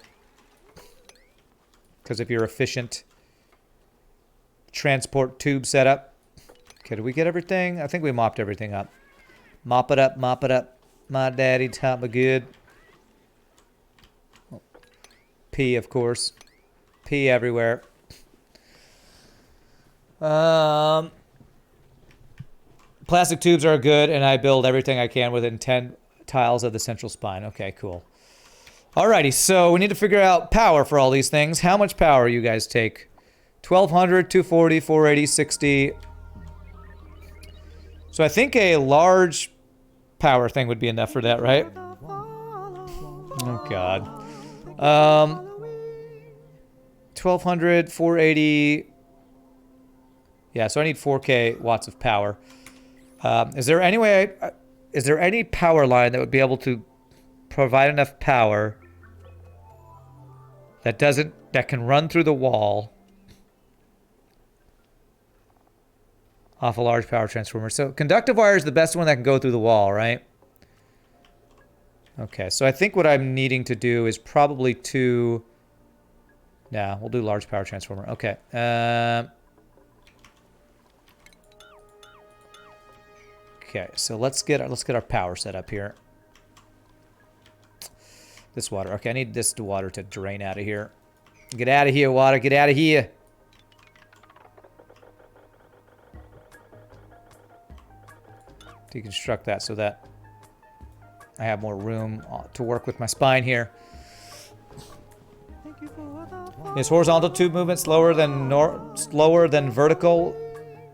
Because if you're efficient transport tube setup. Okay, did we get everything? I think we mopped everything up. Mop it up, mop it up. My daddy taught me good. Pee, of course. Pee everywhere. Plastic tubes are good, and I build everything I can within 10 tiles of the central spine. Okay, cool. Alrighty, so we need to figure out power for all these things. How much power you guys take? 1200, 240, 480, 60. So I think a large power thing would be enough for that, right? Oh, God. 1200, 480. Yeah, so I need 4K watts of power. Is there any way... is there any power line that would be able to provide enough power that can run through the wall off a large power transformer? So conductive wire is the best one that can go through the wall, right? Okay, so I think what I'm needing to do is probably two... Nah, we'll do large power transformer. Okay. Okay, so let's get our power set up here. This water. Okay, I need this water to drain out of here. Get out of here, water. Get out of here. Deconstruct that so that I have more room to work with my spine here. Is horizontal tube movement slower than vertical?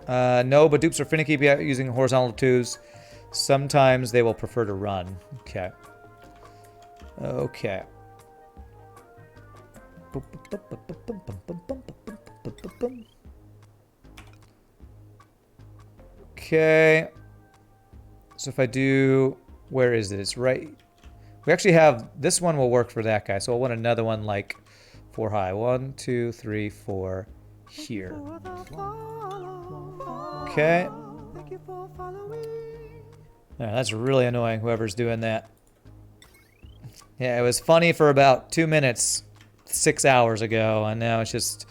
No, but dupes are finicky using horizontal tubes. Sometimes they will prefer to run. Okay. Okay. Okay. So if I do... Where is it? It's right... We actually have... This one will work for that guy. So I'll want another one like 4 high. 1, 2, 3, 4 here. Okay. Yeah, that's really annoying, whoever's doing that. Yeah, it was funny for about 2 minutes 6 hours ago, and now it's just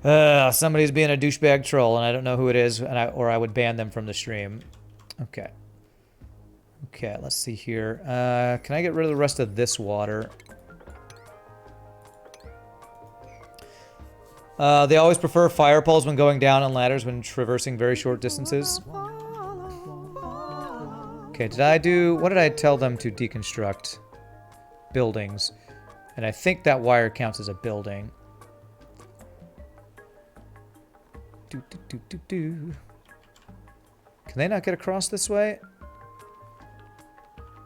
somebody's being a douchebag troll, and I don't know who it is, or I would ban them from the stream. Okay. Okay, let's see here. Can I get rid of the rest of this water? They always prefer fire poles when going down on ladders when traversing very short distances. Okay, what did I tell them to deconstruct? Buildings. And I think that wire counts as a building. Can they not get across this way?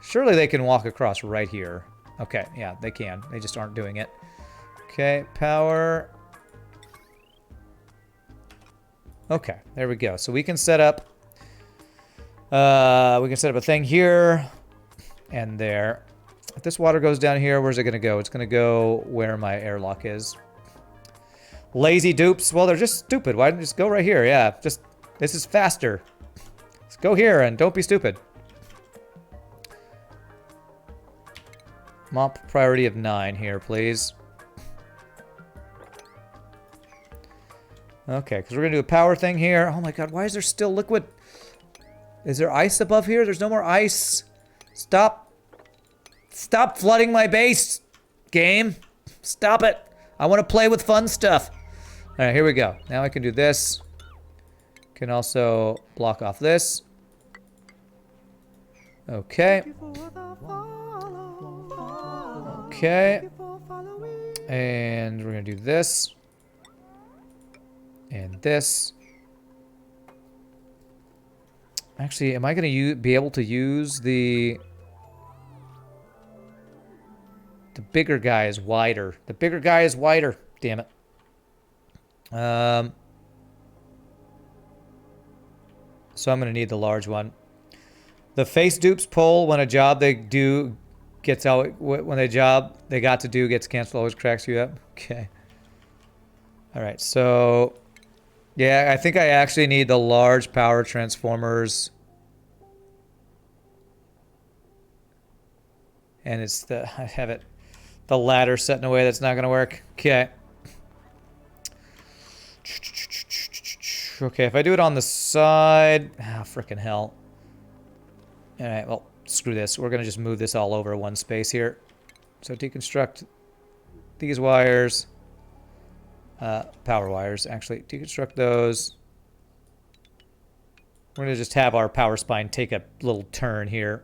Surely they can walk across right here. Okay, yeah, they can. They just aren't doing it. Okay, power. Okay, there we go. So we can set up a thing here and there. If this water goes down here, where's it gonna go? It's gonna go where my airlock is. Lazy dupes. Well, they're just stupid. Why don't you just go right here? Yeah, just this is faster. Let's go here and don't be stupid. Mop priority of 9 here, please. Okay, because we're going to do a power thing here. Oh my god, why is there still liquid? Is there ice above here? There's no more ice. Stop. Stop flooding my base, game. Stop it. I want to play with fun stuff. Alright, here we go. Now I can do this. Can also block off this. Okay. Okay. And we're going to do this. And this. Actually, am I going to be able to use the bigger guy is wider. The bigger guy is wider. Damn it. So I'm going to need the large one. The face dupes pull when a job they do gets out, when a job they got to do gets canceled, always cracks you up. Okay. All right, so yeah, I think I actually need the large power transformers. And it's I have it, the ladder set in a way that's not going to work. Okay. Okay, if I do it on the side, frickin' hell. All right, well, screw this. We're going to just move this all over one space here. So deconstruct these wires. Power wires, actually. Deconstruct those. We're going to just have our power spine take a little turn here.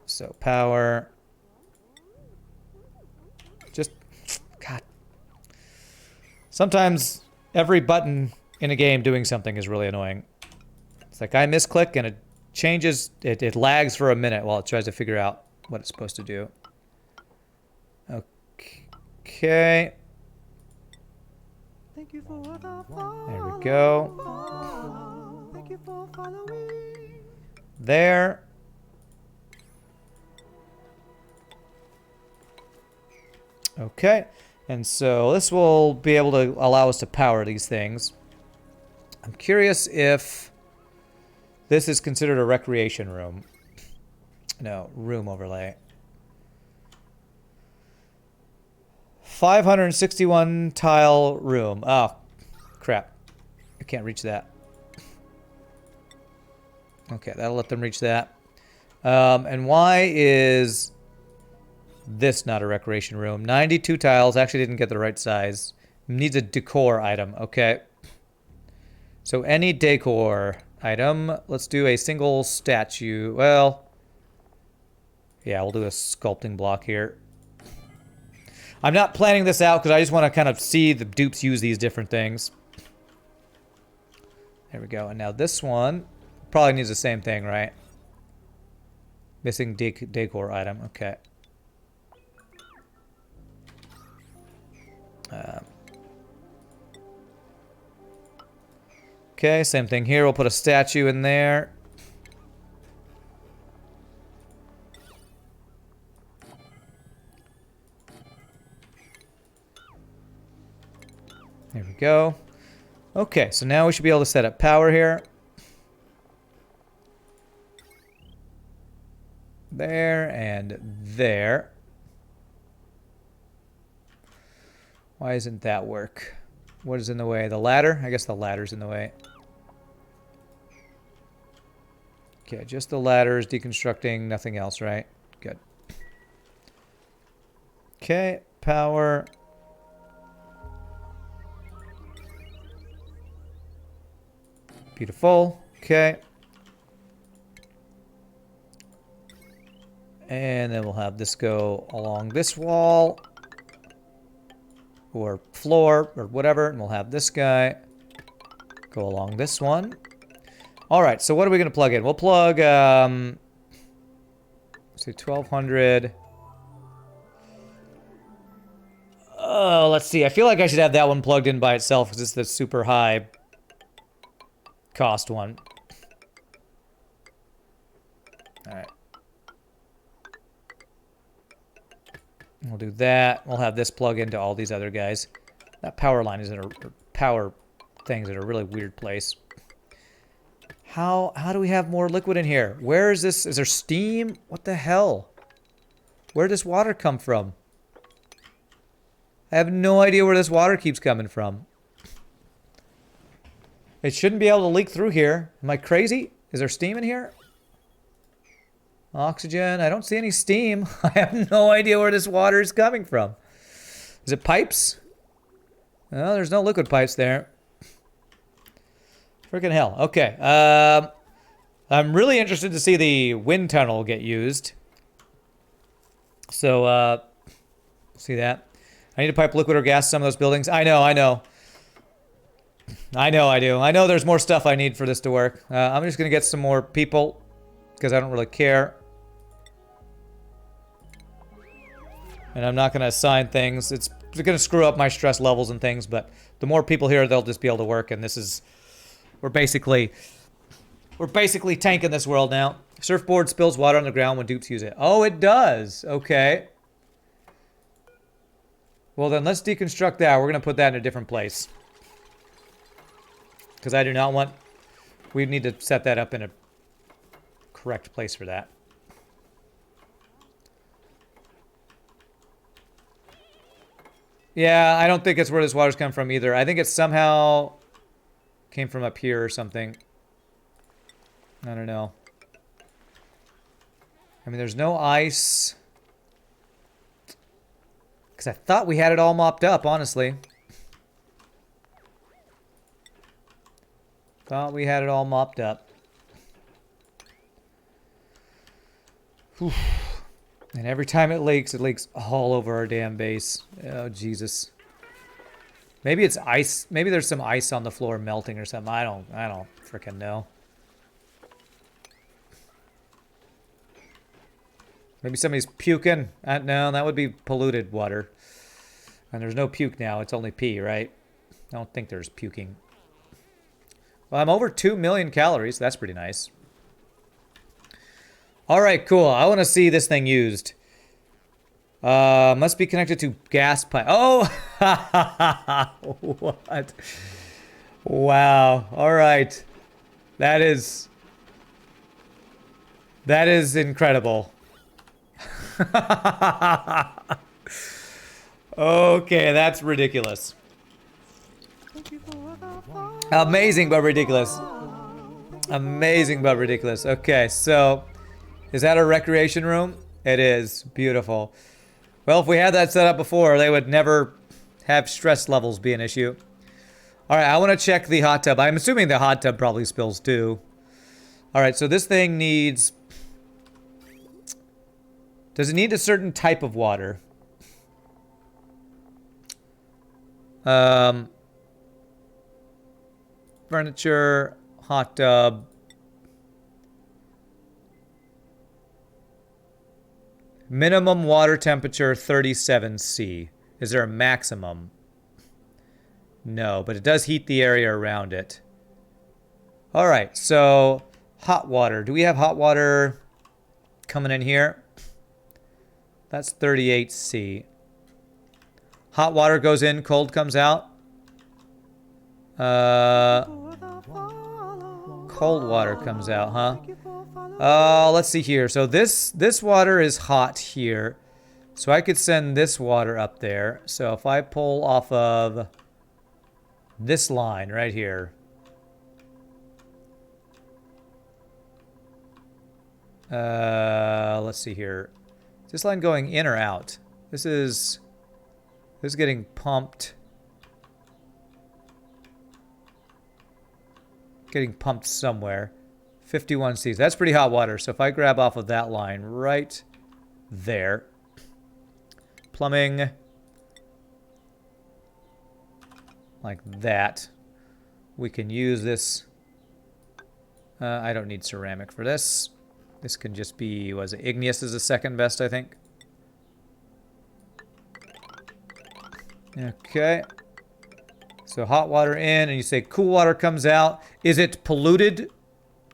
So power. Just, God. Sometimes every button in a game doing something is really annoying. It's like I misclick and it changes, it lags for a minute while it tries to figure out what it's supposed to do. Okay. There we go. There. Okay. And so this will be able to allow us to power these things. I'm curious if this is considered a recreation room. No, room overlay. 561 tile room. Oh, crap. I can't reach that. Okay, that'll let them reach that. And why is this not a recreation room? 92 tiles. Actually didn't get the right size. Needs a decor item. Okay. So any decor item. Let's do a single statue. Well, yeah, we'll do a sculpting block here. I'm not planning this out because I just want to kind of see the dupes use these different things. There we go. And now this one probably needs the same thing, right? Missing decor item. Okay. Okay, same thing here. We'll put a statue in there. There we go. Okay, so now we should be able to set up power here. there and there. Why isn't that work? What is in the way? The ladder? I guess the ladder's in the way. Okay, just the ladder is deconstructing, nothing else, right? Good. Okay, power. Beautiful. Okay. And then we'll have this go along this wall. Or floor, or whatever. And we'll have this guy go along this one. Alright, so what are we going to plug in? We'll plug, let's see, 1200. Oh, let's see. I feel like I should have that one plugged in by itself because it's the super high cost one. Alright. We'll do that. We'll have this plug into all these other guys. That power line is in a power thing's in a really weird place. How do we have more liquid in here? Where is this? Is there steam? What the hell? Where does water come from? I have no idea where this water keeps coming from. It shouldn't be able to leak through here. Am I crazy? Is there steam in here? Oxygen. I don't see any steam. I have no idea where this water is coming from. Is it pipes? No, there's no liquid pipes there. Freaking hell. Okay. I'm really interested to see the wind tunnel get used. So, see that. I need to pipe liquid or gas some of those buildings. I know. I do. I know there's more stuff I need for this to work. I'm just going to get some more people because I don't really care. And I'm not going to assign things. It's going to screw up my stress levels and things, but the more people here, they'll just be able to work, and this is... We're basically tanking this world now. Surfboard spills water on the ground when dupes use it. Oh, it does. Okay. Well, then let's deconstruct that. We're going to put that in a different place. Because I do not want... We need to set that up in a correct place for that. Yeah, I don't think it's where this water's come from either. I think it's somehow... Came from up here or something. I don't know. I mean, there's no ice. Because I thought we had it all mopped up, honestly. Thought we had it all mopped up. Whew. And every time it leaks all over our damn base. Oh, Jesus. Maybe it's ice. Maybe there's some ice on the floor melting or something. I don't freaking know. Maybe somebody's puking. No, that would be polluted water. And there's no puke now. It's only pee, right? I don't think there's puking. Well, I'm over 2 million calories. That's pretty nice. All right, cool. I want to see this thing used. Must be connected to gas pipe. Oh! What? Wow. All right. That is incredible. Okay, that's ridiculous. Amazing but ridiculous. Amazing but ridiculous. Okay, so is that a recreation room? It is. Beautiful. Well, if we had that set up before, they would never have stress levels be an issue. All right, I want to check the hot tub. I'm assuming the hot tub probably spills too. All right, so this thing needs... Does it need a certain type of water? Furniture, hot tub. Minimum water temperature 37°C. Is there a maximum? No, but it does heat the area around it. All right, so hot water. Do we have hot water coming in here? That's 38°C. Hot water goes in, cold comes out. Cold water comes out, huh? Let's see here. So this water is hot here. So I could send this water up there. So if I pull off of this line right here. Let's see here. Is this line going in or out? This is getting pumped. Getting pumped somewhere. 51 Cs. That's pretty hot water. So if I grab off of that line right there. Plumbing. Like that. We can use this. I don't need ceramic for this. This can just be, was it igneous is the second best, I think. Okay. So hot water in, and you say cool water comes out. Is it polluted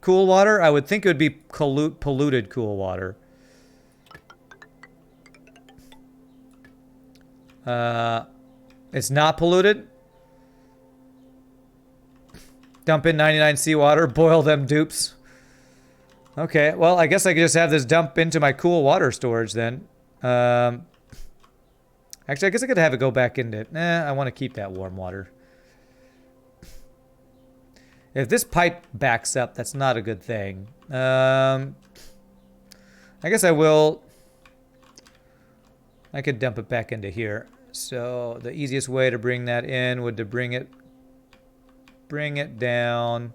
cool water? I would think it would be polluted cool water. It's not polluted. Dump in 99 seawater, boil them dupes. Okay, well, I guess I could just have this dump into my cool water storage then. Actually, I guess I could have it go back into it. I want to keep that warm water. If this pipe backs up, that's not a good thing. I guess I will. I could dump it back into here. So the easiest way to bring that in would to bring it down.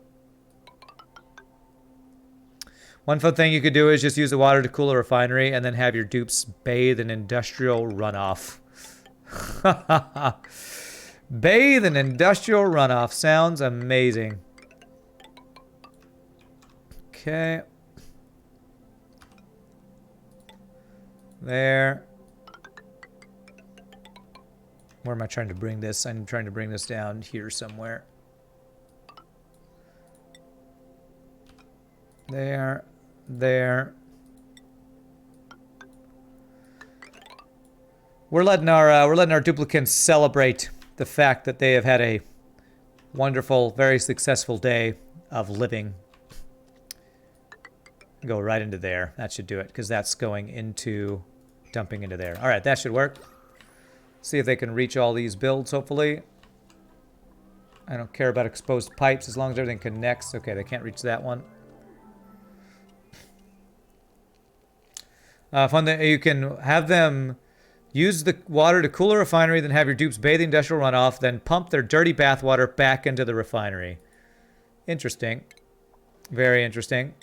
One fun thing you could do is just use the water to cool a refinery and then have your dupes bathe in industrial runoff. Bathe in industrial runoff. Sounds amazing. Okay. There. Where am I trying to bring this? I'm trying to bring this down here somewhere. There. There. We're letting our duplicants celebrate the fact that they have had a wonderful, very successful day of living. Go right into there. That should do it, because that's going into dumping into there. All right, that should work. See if they can reach all these builds, hopefully. I don't care about exposed pipes as long as everything connects. Okay, they can't reach that one. Fun that you can have them use the water to cool a refinery, then have your dupes bathe in industrial runoff, then pump their dirty bathwater back into the refinery. Interesting. Very interesting.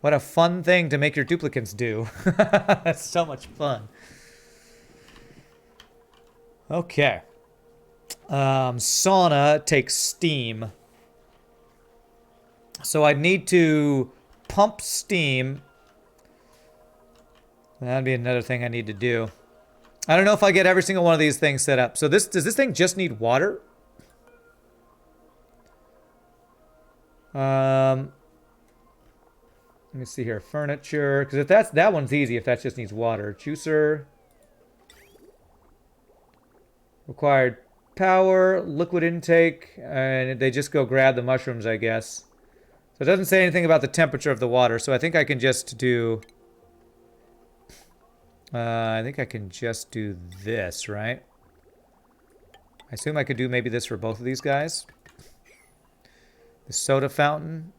What a fun thing to make your duplicants do. That's so much fun. Okay. Sauna takes steam. So I need to pump steam. That'd be another thing I need to do. I don't know if I get every single one of these things set up. So does this thing just need water? Let me see here. Furniture. Because if that one's easy if that just needs water. Juicer. Required power, liquid intake, and they just go grab the mushrooms, I guess. So it doesn't say anything about the temperature of the water, so I think I can just do... I think I can just do this, right? I assume I could do maybe this for both of these guys. The soda fountain.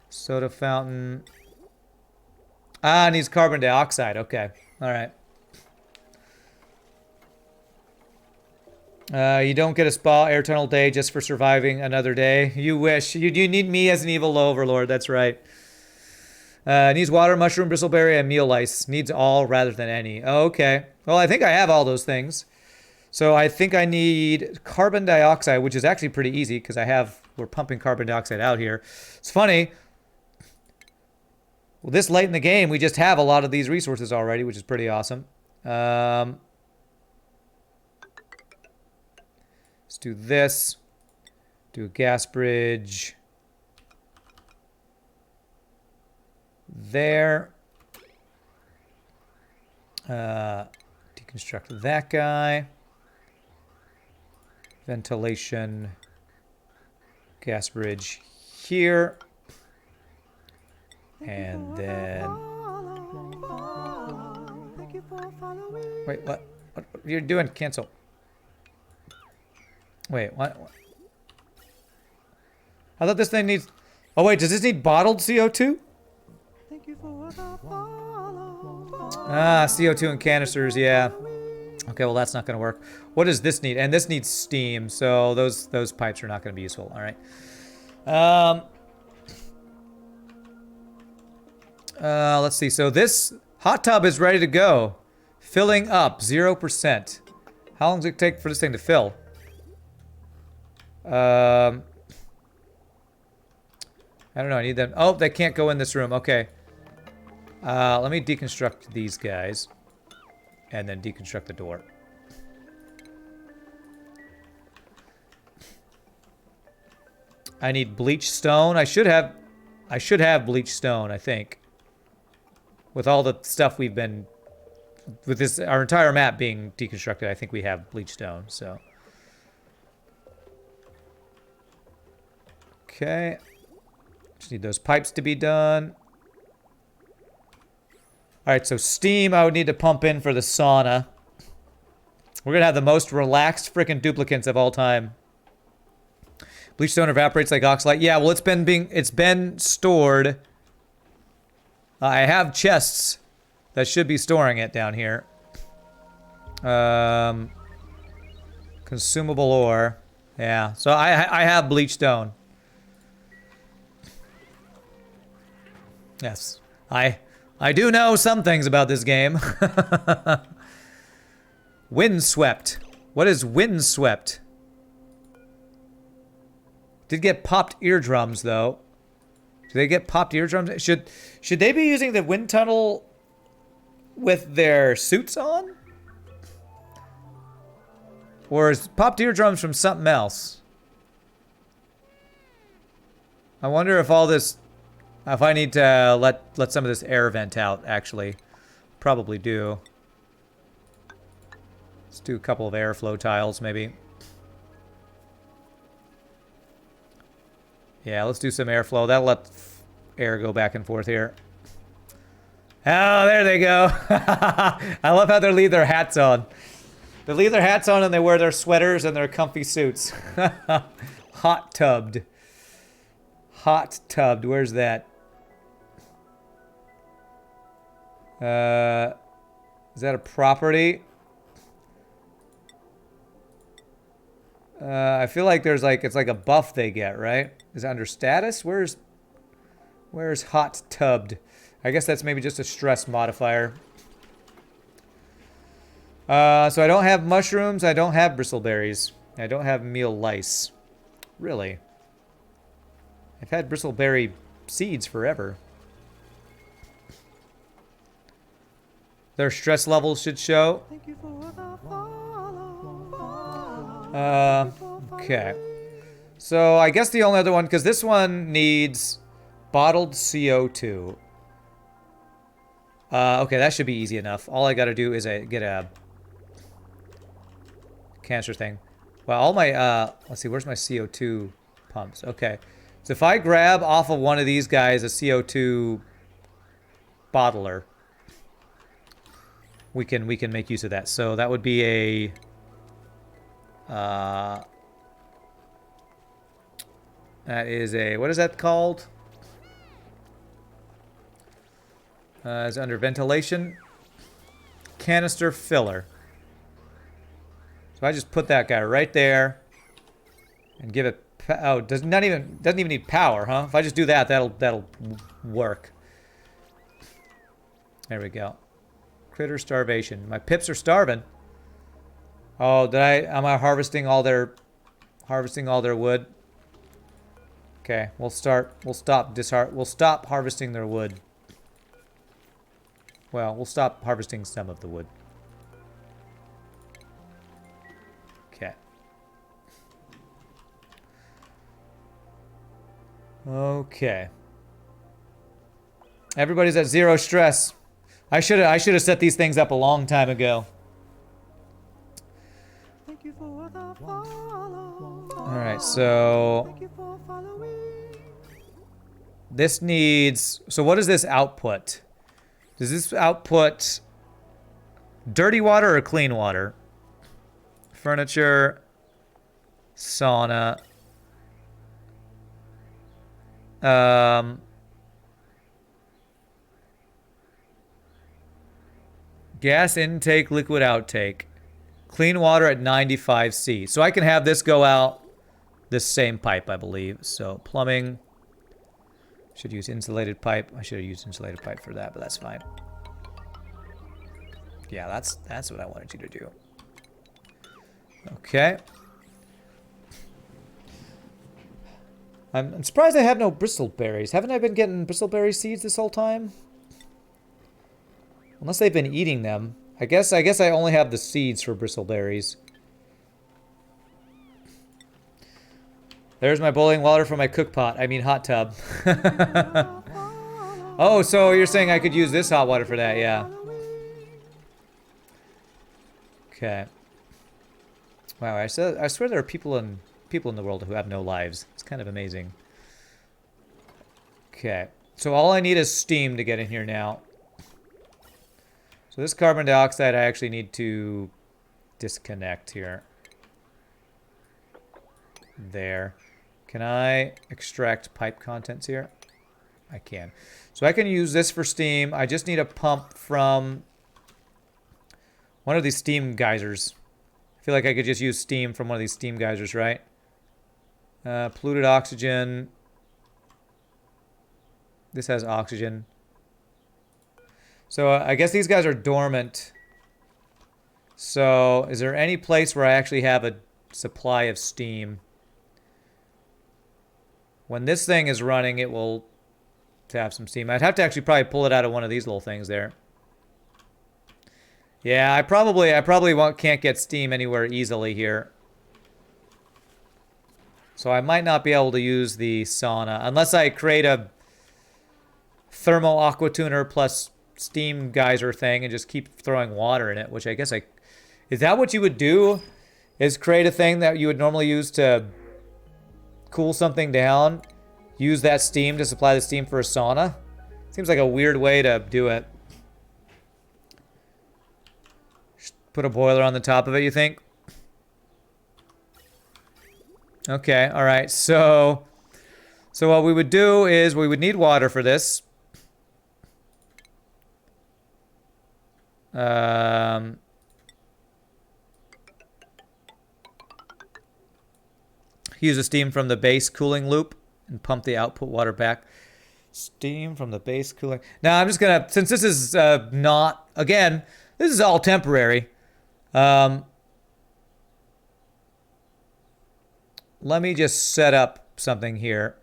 Soda fountain. Ah, it needs carbon dioxide. Okay. All right. You don't get a spa air tunnel day just for surviving another day. You wish. You need me as an evil overlord. That's right. Needs water, mushroom, bristleberry, and meal lice. Needs all rather than any. Okay. Well, I think I have all those things. So I think I need carbon dioxide, which is actually pretty easy because we're pumping carbon dioxide out here. It's funny. Well, this late in the game, we just have a lot of these resources already, which is pretty awesome. Let's do this. Do a gas bridge. There. Deconstruct that guy. Ventilation. gas bridge here. And then... Wait, what? What you're doing? Cancel. Wait, what? I thought this thing needs... Oh wait, does this need bottled CO2? Ah, CO2 in canisters, yeah. Okay, well that's not going to work. What does this need? And this needs steam, so those pipes are not going to be useful. All right. Let's see. So this hot tub is ready to go. Filling up, 0%. How long does it take for this thing to fill? I don't know. I need them. Oh, they can't go in this room. Okay. Let me deconstruct these guys. And then deconstruct the door. I need bleach stone. I should have bleach stone, I think. With all the stuff we've been... With this, our entire map being deconstructed, I think we have bleach stone, so... Okay. Just need those pipes to be done. Alright, so steam I would need to pump in for the sauna. We're gonna have the most relaxed frickin' duplicants of all time. Bleach stone evaporates like oxalate. Yeah, well it's been stored. I have chests that should be storing it down here. Consumable ore. Yeah, so I have bleach stone. Yes. I do know some things about this game. Windswept. What is windswept? Did get popped eardrums though. Do they get popped eardrums? Should they be using the wind tunnel with their suits on? Or is popped eardrums from something else? I wonder if all this... If I need to let some of this air vent out, actually. Probably do. Let's do a couple of airflow tiles, maybe. Yeah, let's do some airflow. That'll let air go back and forth here. Oh, there they go. I love how they leave their hats on. They leave their hats on and they wear their sweaters and their comfy suits. Hot tubbed. Hot tubbed. Where's that? Is that a property? I feel like there's like, it's like a buff they get, right? Is it under status? Where's hot tubbed? I guess that's maybe just a stress modifier. So I don't have mushrooms. I don't have bristleberries. I don't have meal lice. Really? I've had bristleberry seeds forever. Their stress levels should show. Okay. So I guess the only other one, because this one needs bottled CO2. Okay, that should be easy enough. All I gotta do is get a cancer thing. Well, all my, let's see, where's my CO2 pumps? Okay. So if I grab off of one of these guys a CO2 bottler, we can make use of that. So that would be a that is a, what is that called? Is under ventilation. Canister filler. So I just put that guy right there and give it, oh, doesn't even need power, huh? If I just do that, that'll work. There we go. Critter starvation. My pips are starving. Oh, am I harvesting all their wood? Okay, we'll stop harvesting their wood. Well, we'll stop harvesting some of the wood. Okay. Okay. Everybody's at 0 stress. I should have set these things up a long time ago. All right, so This needs... So what does this output? Does this output dirty water or clean water? Furniture, sauna. Gas intake, liquid outtake. Clean water at 95C. So I can have this go out this same pipe, I believe. So plumbing. Should use insulated pipe. I should have used insulated pipe for that, but that's fine. Yeah, that's what I wanted you to do. Okay. I'm surprised I have no bristleberries. Haven't I been getting bristleberry seeds this whole time? Unless they've been eating them. I guess I only have the seeds for bristleberries. There's my boiling water for my cook pot. I mean hot tub. Oh, so you're saying I could use this hot water for that, yeah. Okay. Wow, I swear there are people in the world who have no lives. It's kind of amazing. Okay. So all I need is steam to get in here now. So this carbon dioxide I actually need to disconnect here. There. Can I extract pipe contents here? I can. So I can use this for steam. I just need a pump from one of these steam geysers. I feel like I could just use steam from one of these steam geysers, right? Polluted oxygen. This has oxygen. So I guess these guys are dormant. So is there any place where I actually have a supply of steam? When this thing is running, it will have some steam. I'd have to actually probably pull it out of one of these little things there. Yeah, I probably can't get steam anywhere easily here. So I might not be able to use the sauna unless I create a thermo aqua tuner plus steam geyser thing and just keep throwing water in it, which I guess is that what you would do? Is create a thing that you would normally use to cool something down, use that steam to supply the steam for a sauna? Seems like a weird way to do it. Just put a boiler on the top of it, you think? Okay, all right. So what we would do is we would need water for this. Use the steam from the base cooling loop and pump the output water back. Steam from the base cooling. Now I'm just gonna, since this is not, again, this is all temporary. Let me just set up something here.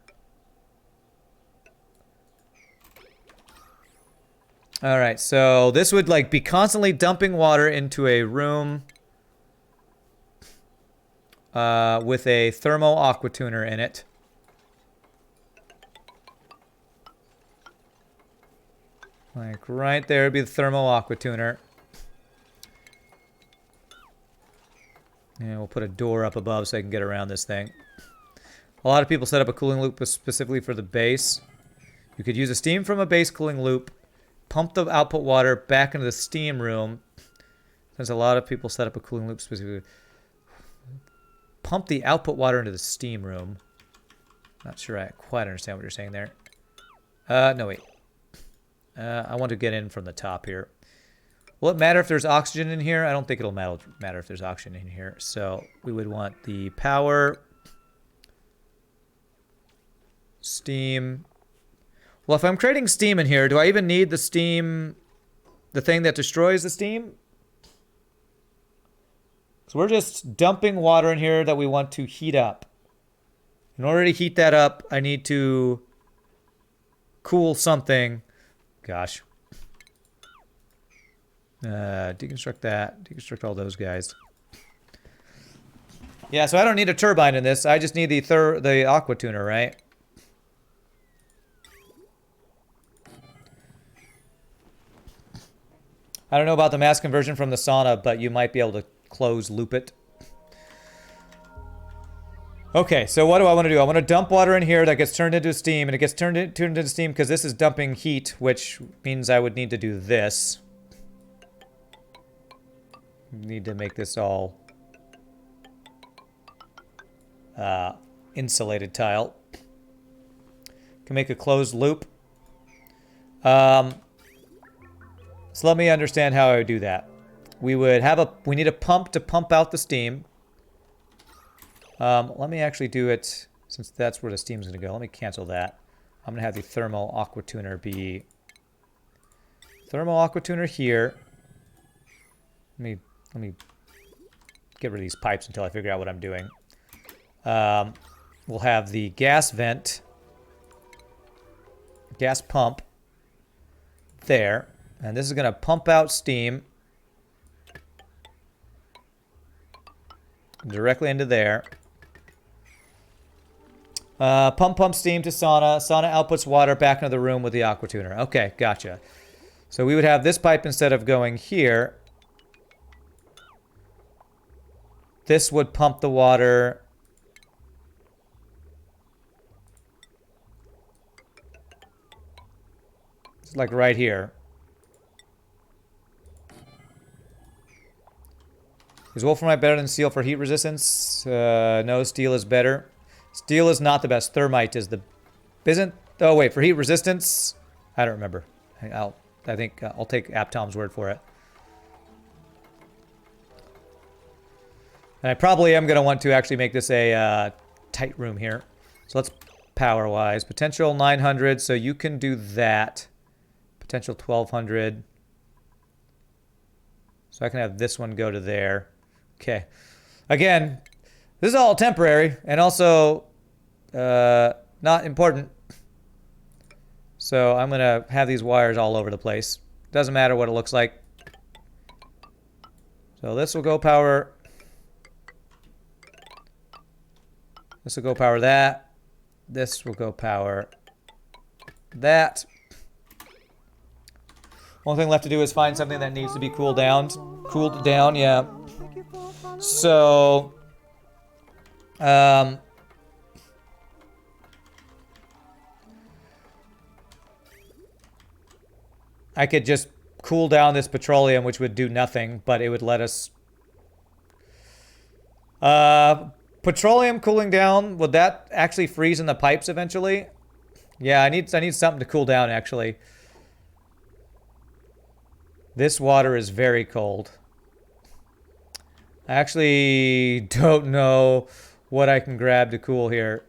All right, so this would like be constantly dumping water into a room with a thermo aqua tuner in it. Like right there would be the thermo aqua tuner. And we'll put a door up above so I can get around this thing. A lot of people set up a cooling loop specifically for the base. You could use a steam from a base cooling loop, pump the output water back into the steam room. Since a lot of people set up a cooling loop specifically. Pump the output water into the steam room. Not sure I quite understand what you're saying there. No, wait. I want to get in from the top here. Will it matter if there's oxygen in here? I don't think it'll matter if there's oxygen in here. So we would want the power, steam. Well, if I'm creating steam in here, do I even need the steam, the thing that destroys the steam? So we're just dumping water in here that we want to heat up. In order to heat that up, I need to cool something. Gosh. Deconstruct that. Deconstruct all those guys. Yeah, so I don't need a turbine in this. I just need the aqua tuner, right? I don't know about the mass conversion from the sauna, but you might be able to close loop it. Okay, so what do I want to do? I want to dump water in here that gets turned into steam, and it gets turned into steam because this is dumping heat, which means I would need to do this. Need to make this all insulated tile. Can make a closed loop. So let me understand how I would do that. We need a pump to pump out the steam. Let me actually do it, since that's where the steam's going to go. Let me cancel that. I'm going to have the thermal aqua tuner be thermal aqua tuner here. Let me get rid of these pipes until I figure out what I'm doing. We'll have the gas vent, gas pump there, and this is going to pump out steam directly into there. Pump steam to sauna. Sauna outputs water back into the room with the aqua tuner. Okay, gotcha. So we would have this pipe, instead of going here, this would pump the water it's like right here. Is wolframite better than steel for heat resistance? No, steel is better. Steel is not the best. Thermite is the... Isn't... Oh, wait. For heat resistance? I don't remember. I think I'll take Aptom's word for it. And I probably am going to want to actually make this a tight room here. So let's power-wise. Potential 900, so you can do that. Potential 1200. So I can have this one go to there. Okay. Again... This is all temporary, and also not important. So I'm going to have these wires all over the place. Doesn't matter what it looks like. So this will go power... This will go power that. This will go power that. Only thing left to do is find something that needs to be cooled down. Cooled down, yeah. So... I could just cool down this petroleum, which would do nothing, but it would let us... petroleum cooling down, would that actually freeze in the pipes eventually? Yeah, I need something to cool down, actually. This water is very cold. I actually don't know what I can grab to cool here.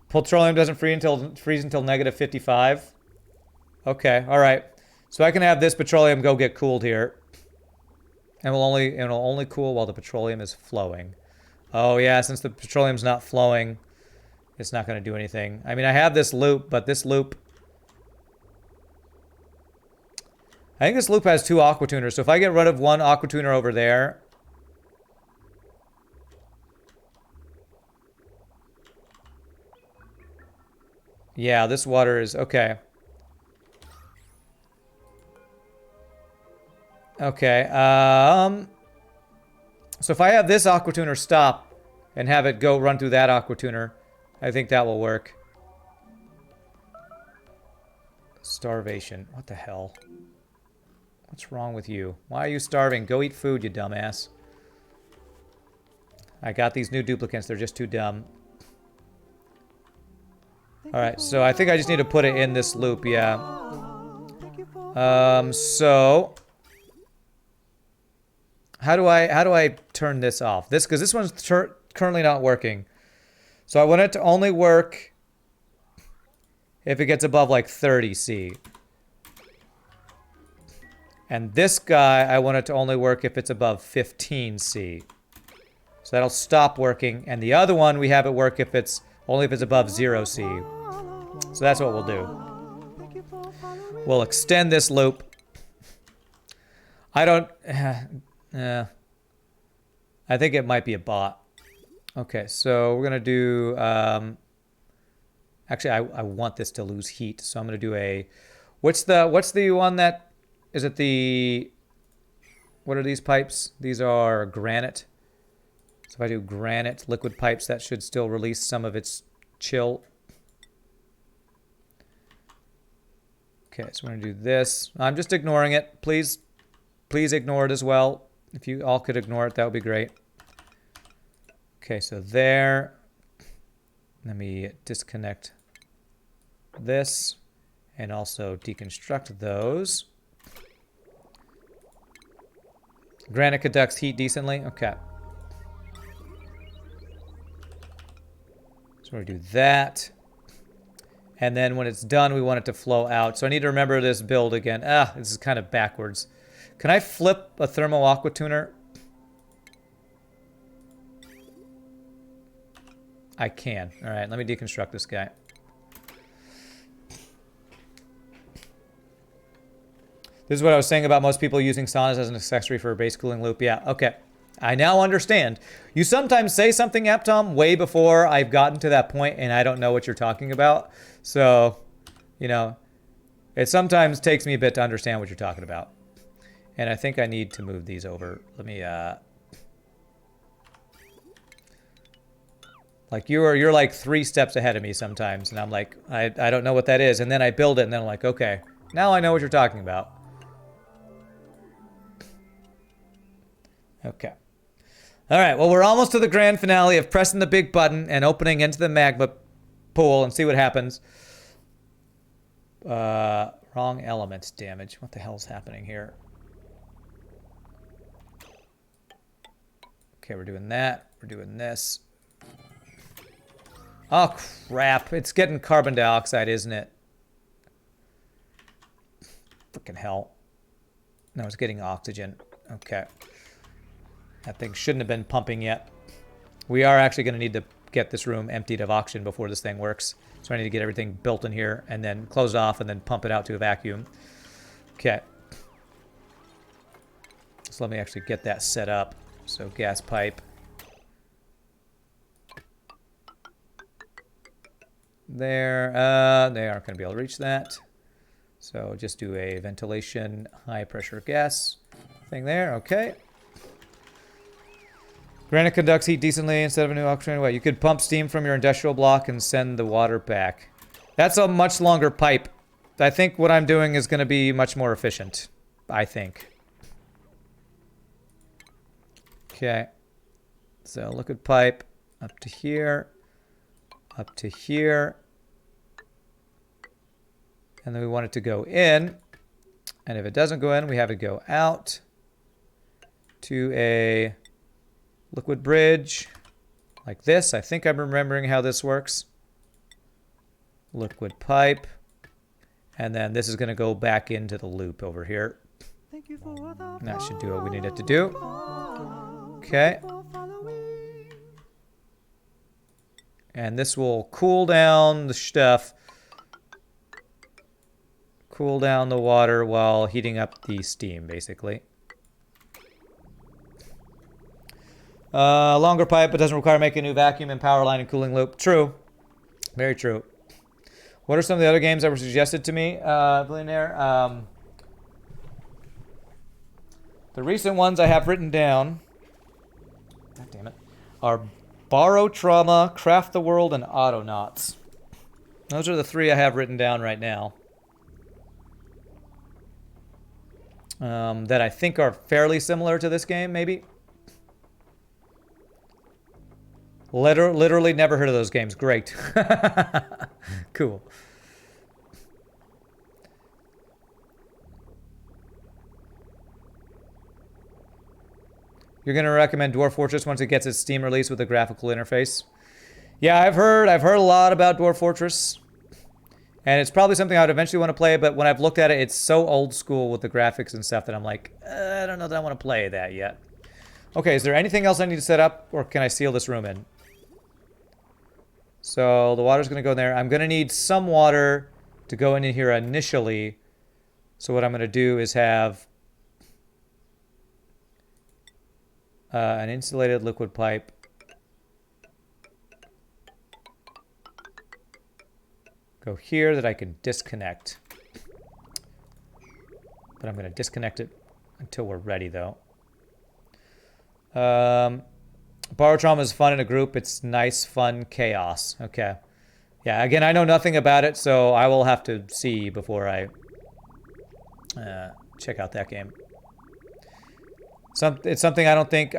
Petroleum doesn't freeze until negative 55. Okay, all right. So I can have this petroleum go get cooled here. And it'll only cool while the petroleum is flowing. Oh yeah, since the petroleum's not flowing, it's not going to do anything. I mean, I have this loop, but this loop... I think this loop has 2 aqua tuners, so if I get rid of one aqua tuner over there... Yeah, this water is... Okay. Okay, so if I have this aqua tuner stop and have it go run through that aqua tuner, I think that will work. Starvation. What the hell? What's wrong with you? Why are you starving? Go eat food, you dumbass. I got these new duplicants. They're just too dumb. Alright, so I think I just need to put it in this loop, yeah. So... How do I turn this off? Because this one's currently not working. So I want it to only work if it gets above like 30C. And this guy, I want it to only work if it's above 15C. So that'll stop working. And the other one, we have it work if it's only if it's above 0C. So that's what we'll do. We'll extend this loop. I don't... I think it might be a bot. Okay, so we're going to do... actually, I want this to lose heat. So I'm going to do a... What's the one that... Is it the... What are these pipes? These are granite. So if I do granite liquid pipes, that should still release some of its chill. Okay, so we're going to do this. I'm just ignoring it. Please ignore it as well. If you all could ignore it, that would be great. Okay, so there. Let me disconnect this and also deconstruct those. Granite conducts heat decently. Okay. So we're going to do that. And then when it's done, we want it to flow out. So I need to remember this build again. This is kind of backwards. Can I flip a thermal aqua tuner? I can. All right, let me deconstruct this guy. This is what I was saying about most people using saunas as an accessory for a base cooling loop. Yeah, okay. I now understand. You sometimes say something, Aptom, way before I've gotten to that point, and I don't know what you're talking about. So, you know, it sometimes takes me a bit to understand what you're talking about. And I think I need to move these over. Let me, like you're like 3 steps ahead of me sometimes, and I'm like, I don't know what that is. And then I build it, and then I'm like, okay, now I know what you're talking about. Okay. All right, well, we're almost to the grand finale of pressing the big button and opening into the magma pool and see what happens. Wrong elements damage. What the hell's happening here? Okay, we're doing that. We're doing this. Oh, crap. It's getting carbon dioxide, isn't it? Freaking hell. No, it's getting oxygen. Okay. That thing shouldn't have been pumping yet. We are actually going to need to get this room emptied of oxygen before this thing works. So I need to get everything built in here and then close it off and then pump it out to a vacuum. Okay. So let me actually get that set up. So gas pipe. There. They aren't going to be able to reach that. So just do a ventilation high pressure gas thing there. Okay. Granite conducts heat decently instead of a new oxygen. Well, you could pump steam from your industrial block and send the water back. That's a much longer pipe. I think what I'm doing is going to be much more efficient. I think. Okay. So liquid pipe up to here. Up to here. And then we want it to go in. And if it doesn't go in, we have it go out to a liquid bridge like this. I think I'm remembering how this works. Liquid pipe. And then this is going to go back into the loop over here. And that should do what we need it to do. Okay. And this will cool down the stuff. Cool down the water while heating up the steam, basically. Longer pipe, but doesn't require making a new vacuum and power line and cooling loop. True. Very true. What are some of the other games that were suggested to me, Billionaire? The recent ones I have written down, God damn it, are Borrow Trauma, Craft the World, and Autonauts. Those are the 3 I have written down right now. That I think are fairly similar to this game, maybe. Literally never heard of those games. Great. Cool. You're going to recommend Dwarf Fortress once it gets its Steam release with a graphical interface? Yeah, I've heard a lot about Dwarf Fortress. And it's probably something I would eventually want to play, but when I've looked at it, it's so old school with the graphics and stuff that I'm like, I don't know that I want to play that yet. Okay, is there anything else I need to set up, or can I seal this room in? So the water's going to go in there. I'm going to need some water to go in here initially. So what I'm going to do is have an insulated liquid pipe. Go here that I can disconnect. But I'm going to disconnect it until we're ready, though. Barotrauma is fun in a group. It's nice, fun chaos. Okay. Yeah, again, I know nothing about it, so I will have to see before I check out that game. It's something I don't think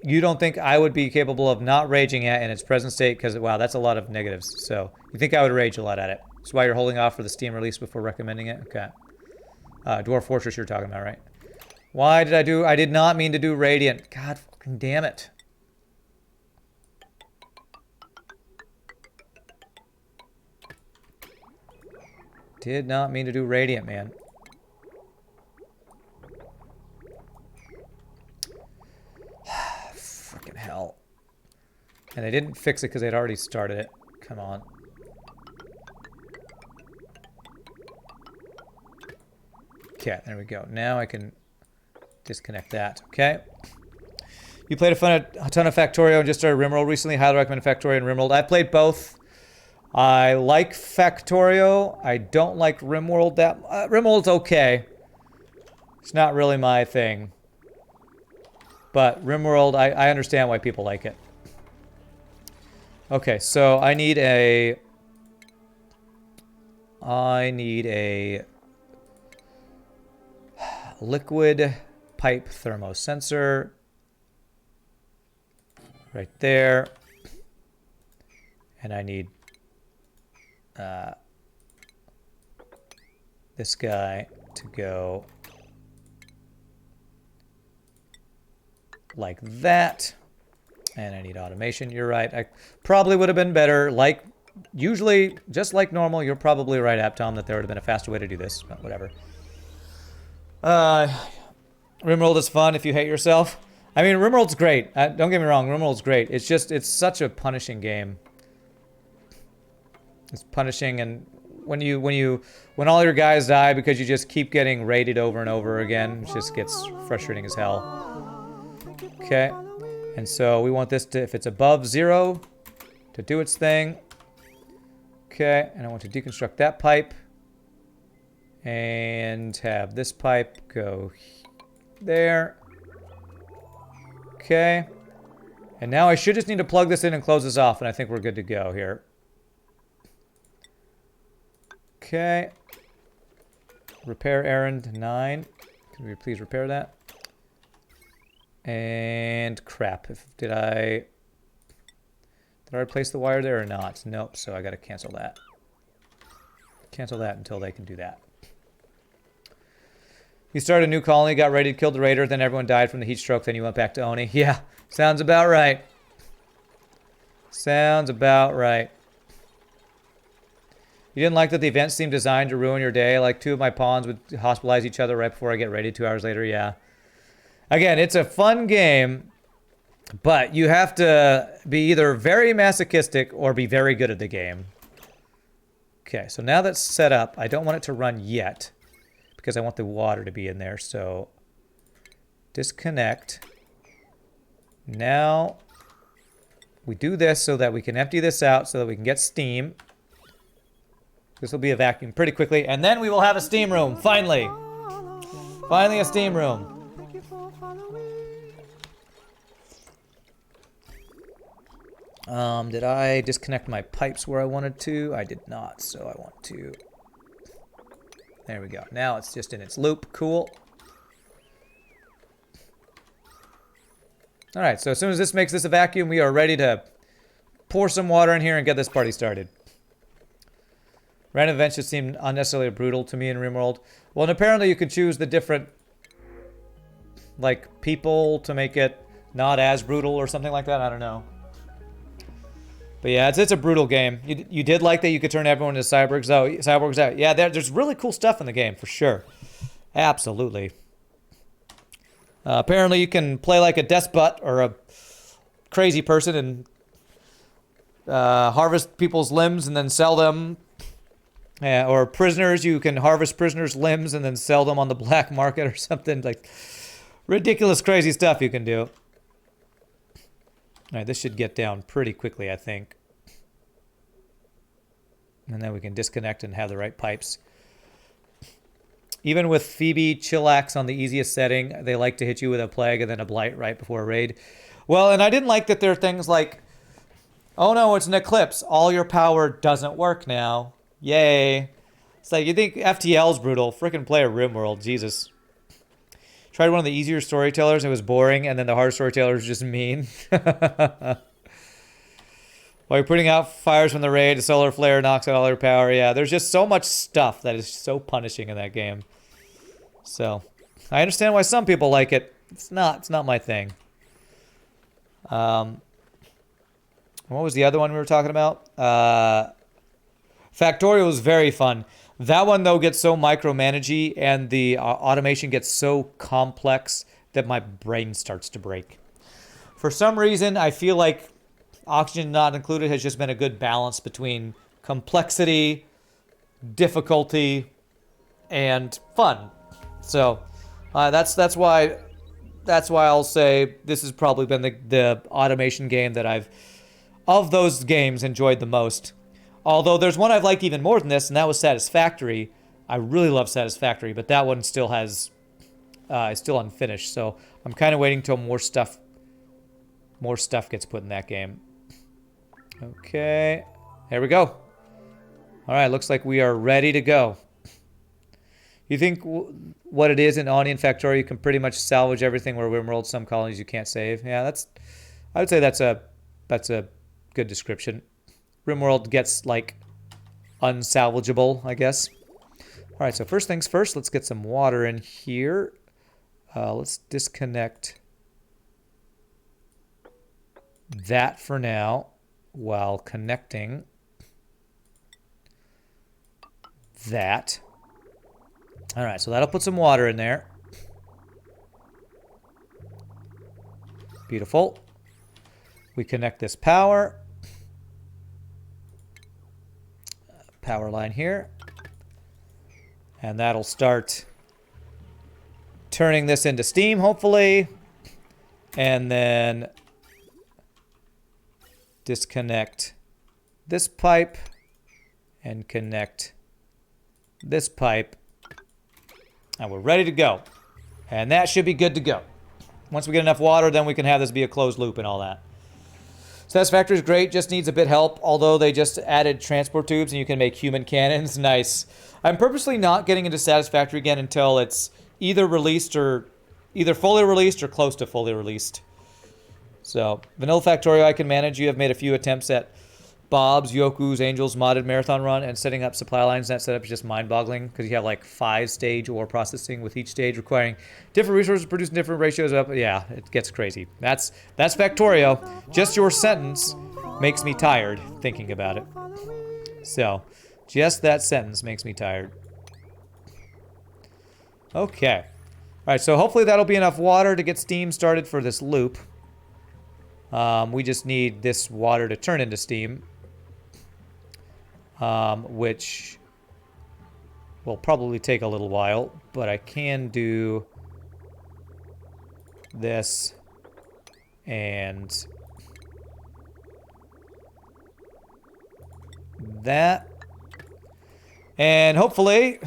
you don't think I would be capable of not raging at in its present state, because wow, that's a lot of negatives. So you think I would rage a lot at it? That's why you're holding off for the Steam release before recommending it. Okay. Dwarf Fortress you're talking about, right? Why did I did not mean to do Radiant. God fucking damn it. Did not mean to do Radiant, man. Freaking hell. And they didn't fix it because they'd already started it. Come on. Okay, there we go. Now I can disconnect that. Okay. You played a ton of Factorio and just started Rimworld recently. Highly recommend Factorio and Rimworld. I played both. I like Factorio. I don't like Rimworld that Rimworld's okay. It's not really my thing. But Rimworld, I understand why people like it. Okay, so I need a liquid pipe thermosensor right there. And I need this guy to go like that. And I need automation. You're right. I probably would have been better. Like, usually, just like normal, you're probably right, Aptom, that there would have been a faster way to do this. But whatever. Rimworld is fun if you hate yourself. I mean, Rimworld's great. Don't get me wrong. Rimworld's great. It's just, it's such a punishing game. It's punishing, and when all your guys die because you just keep getting raided over and over again, it just gets frustrating as hell. Okay. And so we want this to, if it's above 0, to do its thing. Okay, and I want to deconstruct that pipe. And have this pipe go there. Okay. And now I should just need to plug this in and close this off, and I think we're good to go here. Okay. Repair errand 9. Can we please repair that? And crap, did I replace the wire there or not? Nope, so I gotta cancel that. Cancel that until they can do that. You started a new colony, got ready to kill the raider, then everyone died from the heat stroke, then you went back to Oni. Yeah, sounds about right. Sounds about right. You didn't like that the event seemed designed to ruin your day? Like 2 of my pawns would hospitalize each other right before I get ready 2 hours later? Yeah. Again, it's a fun game, but you have to be either very masochistic or be very good at the game. Okay, so now that's set up. I don't want it to run yet because I want the water to be in there. So disconnect. Now we do this so that we can empty this out so that we can get steam. This will be a vacuum pretty quickly, and then we will have a steam room, finally. Finally a steam room. Did I disconnect my pipes where I wanted to? I did not, so I want to... There we go. Now it's just in its loop. Cool. Alright, so as soon as this makes this a vacuum, we are ready to pour some water in here and get this party started. Random events just seem unnecessarily brutal to me in RimWorld. Well, and apparently you could choose the different, like, people to make it not as brutal or something like that. I don't know. But yeah, it's a brutal game. You did like that you could turn everyone into cyborgs out. Yeah, there's really cool stuff in the game, for sure. Absolutely. Apparently you can play like a despot or a crazy person and harvest people's limbs and then sell them. Or prisoners, you can harvest prisoners' limbs and then sell them on the black market or something. Like ridiculous, crazy stuff you can do. All right, this should get down pretty quickly, I think. And then we can disconnect and have the right pipes. Even with Phoebe Chillax on the easiest setting, they like to hit you with a plague and then a blight right before a raid. Well, and I didn't like that there are things like, oh no, it's an eclipse. All your power doesn't work now. Yay. It's like, you think FTL's brutal. Frickin' play a RimWorld. Jesus. Tried one of the easier storytellers. It was boring. And then the hard storyteller was just mean. While you're putting out fires from the raid, the solar flare knocks out all your power. Yeah, there's just so much stuff that is so punishing in that game. So, I understand why some people like it. It's not my thing. What was the other one we were talking about? Factorio is very fun. That one, though, gets so micromanagey and the automation gets so complex that my brain starts to break. For some reason, I feel like Oxygen Not Included has just been a good balance between complexity, difficulty, and fun. So that's why I'll say this has probably been the automation game that I've, of those games, enjoyed the most. Although there's one I've liked even more than this, and that was Satisfactory. I really love Satisfactory, but that one still has, is still unfinished. So I'm kind of waiting till more stuff gets put in that game. Okay, there we go. All right, looks like we are ready to go. You think what it is in Onion Factorio, you can pretty much salvage everything, where RimWorld, some colonies you can't save. Yeah, I would say that's a good description. RimWorld gets, like, unsalvageable, I guess. All right, so first things first, let's get some water in here. Let's disconnect that for now while connecting that. All right, so that'll put some water in there. Beautiful. We connect this power line here, and that'll start turning this into steam, hopefully. And then disconnect this pipe and connect this pipe, and we're ready to go. And that should be good to go. Once we get enough water, then we can have this be a closed loop and all that. Satisfactory is great, just needs a bit help, although they just added transport tubes and you can make human cannons. Nice. I'm purposely not getting into Satisfactory again until it's either fully released or close to fully released. So, Vanilla Factorio I can manage. You have made a few attempts at Bob's, Yoku's, Angel's modded marathon run, and setting up supply lines. That setup is just mind-boggling because you have like 5-stage ore processing, with each stage requiring different resources, producing different ratios up. Yeah, it gets crazy. That's Factorio. Just your sentence makes me tired thinking about it. So, just that sentence makes me tired. Okay. All right, so hopefully that'll be enough water to get steam started for this loop. We just need this water to turn into steam, which will probably take a little while, but I can do this and that, and hopefully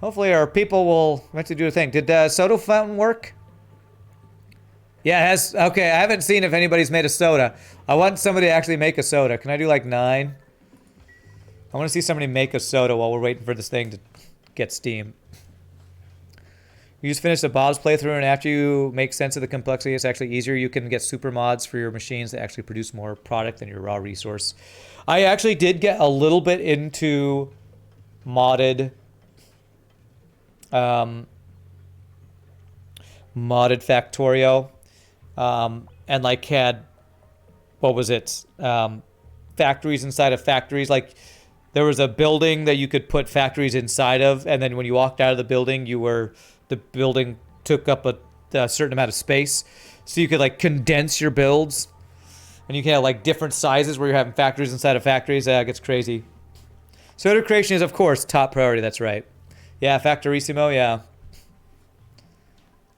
our people will want to do a thing. Did the soda fountain work? Yeah, it has. Okay, I haven't seen if anybody's made a soda. I want somebody to actually make a soda. Can I do like 9? I want to see somebody make a soda while we're waiting for this thing to get steam. You just finished the Bob's playthrough, and after you make sense of the complexity, it's actually easier. You can get super mods for your machines that actually produce more product than your raw resource. I actually did get a little bit into modded Factorio. And like had, what was it? Factories inside of factories. Like there was a building that you could put factories inside of, and then when you walked out of the building, the building took up a certain amount of space, so you could like condense your builds, and you can have like different sizes where you're having factories inside of factories. It gets crazy. Soda creation is of course top priority. That's right. Yeah, Factorissimo. Yeah.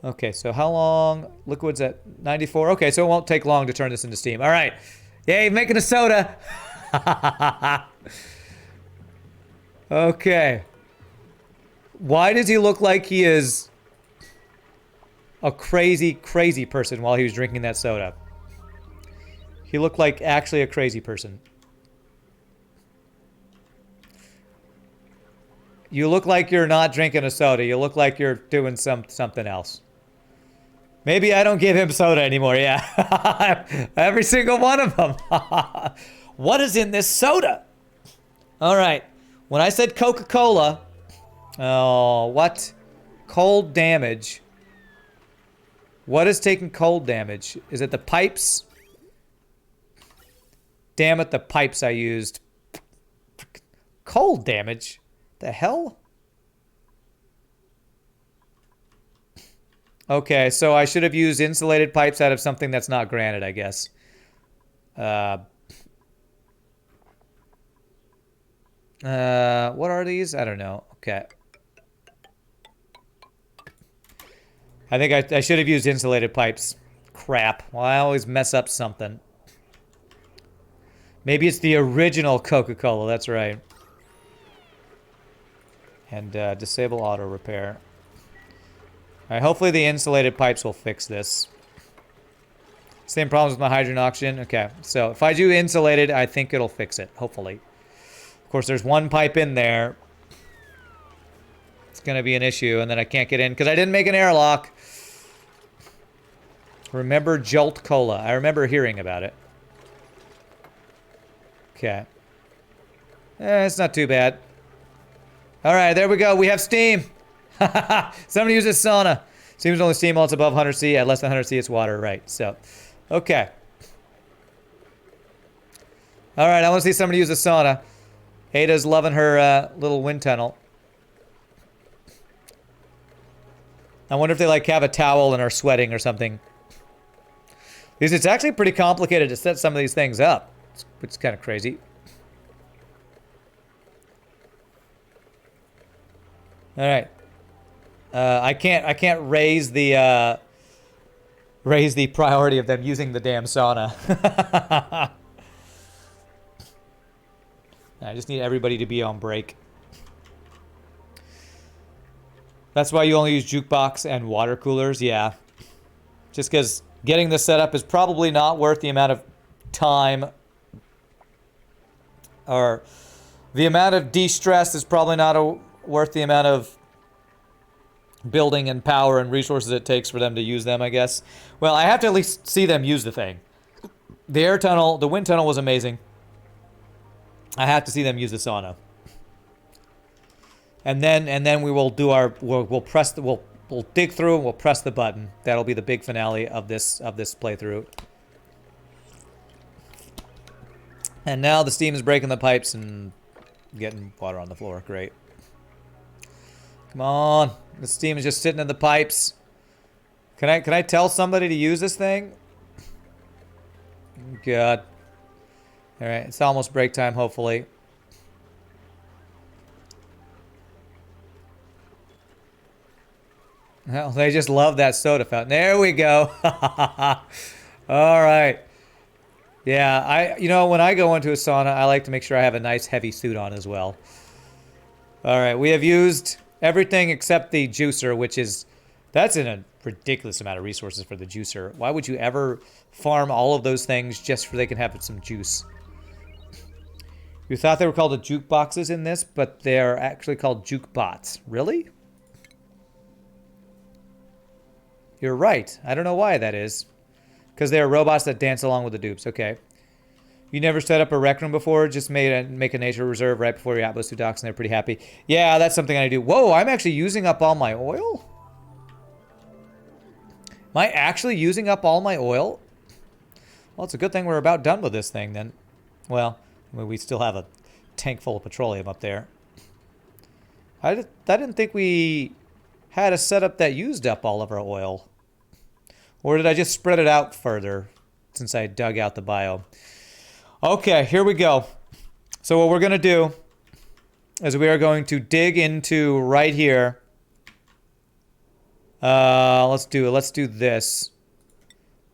Okay, so how long? Liquid's at 94. Okay, so it won't take long to turn this into steam. All right. Yay, making a soda. Okay. Why does he look like he is a crazy, crazy person while he was drinking that soda? He looked like actually a crazy person. You look like you're not drinking a soda. You look like you're doing something else. Maybe I don't give him soda anymore. Yeah. Every single one of them. What is in this soda? All right. When I said Coca-Cola, oh, what? Cold damage. What is taking cold damage? Is it the pipes? Damn it, the pipes I used. Cold damage? The hell? Okay, so I should have used insulated pipes out of something that's not granite, I guess. What are these? I don't know. Okay. I think I should have used insulated pipes. Crap. Well, I always mess up something. Maybe it's the original Coca-Cola. That's right. And disable auto repair. All right, hopefully the insulated pipes will fix this. Same problems with my hydrogen oxygen. Okay, so if I do insulated, I think it'll fix it, hopefully. Of course, there's one pipe in there. It's gonna be an issue, and then I can't get in because I didn't make an airlock. Remember Jolt Cola. I remember hearing about it. Okay. It's not too bad. All right, there we go. We have steam. Somebody uses sauna. Steam's only steam while it's above 100 C. At less than 100 C, it's water. Right, so. Okay. All right, I want to see somebody use a sauna. Ada's loving her little wind tunnel. I wonder if they like have a towel and are sweating or something. Because it's actually pretty complicated to set some of these things up. It's kind of crazy. All right. I can't raise the priority of them using the damn sauna. I just need everybody to be on break. That's why you only use jukebox and water coolers, yeah. Just because getting this set up is probably not worth the amount of time, or the amount of de-stress is probably not worth the amount of building and power and resources it takes for them to use them, I guess. Well, I have to at least see them use the thing. The air tunnel, the wind tunnel was amazing. I have to see them use the sauna. And then we will do our we'll dig through and we'll press the button. That'll be the big finale of this playthrough. And now the steam is breaking the pipes and getting water on the floor. Great. Come on. The steam is just sitting in the pipes. Can I tell somebody to use this thing? God. All right, it's almost break time, hopefully. Well, they just love that soda fountain. There we go. All right. Yeah, when I go into a sauna, I like to make sure I have a nice heavy suit on as well. All right, we have used everything except the juicer, that's in a ridiculous amount of resources for the juicer. Why would you ever farm all of those things just so they can have some juice? You thought they were called the jukeboxes in this, but they're actually called jukebots. Really? You're right. I don't know why that is. Because they are robots that dance along with the dupes. Okay. You never set up a rec room before? Just make a nature reserve right before your Atlas 2 docks and they're pretty happy. Yeah, that's something I do. Whoa, I'm actually using up all my oil? Am I actually using up all my oil? Well, it's a good thing we're about done with this thing then. Well, we still have a tank full of petroleum up there. I didn't think we had a setup that used up all of our oil. Or did I just spread it out further since I dug out the biome? Okay, here we go. So what we're going to do is we are going to dig into right here. Let's do this.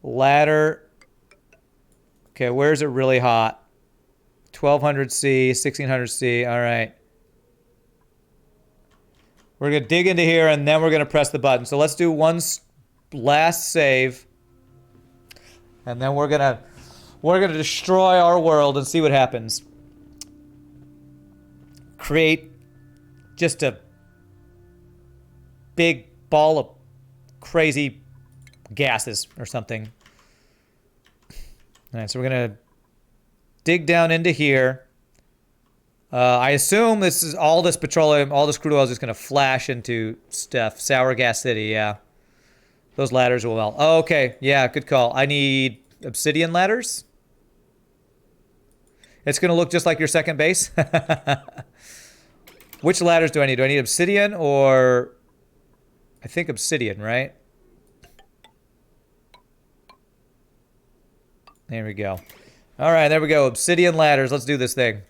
Ladder. Okay, where is it really hot? 1200 C, 1600 C. All right. We're going to dig into here and then we're going to press the button. So let's do one last save. And then we're going to We're gonna destroy our world and see what happens. Create just a big ball of crazy gases or something. All right, so we're gonna dig down into here. I assume this is all this petroleum, all this crude oil is just gonna flash into stuff. Sour Gas City, yeah. Those ladders will melt. Oh, okay, yeah, good call. I need obsidian ladders. It's gonna look just like your second base. Which ladders do I need? Do I need obsidian or... I think obsidian, right? There we go. All right, there we go. Obsidian ladders. Let's do this thing.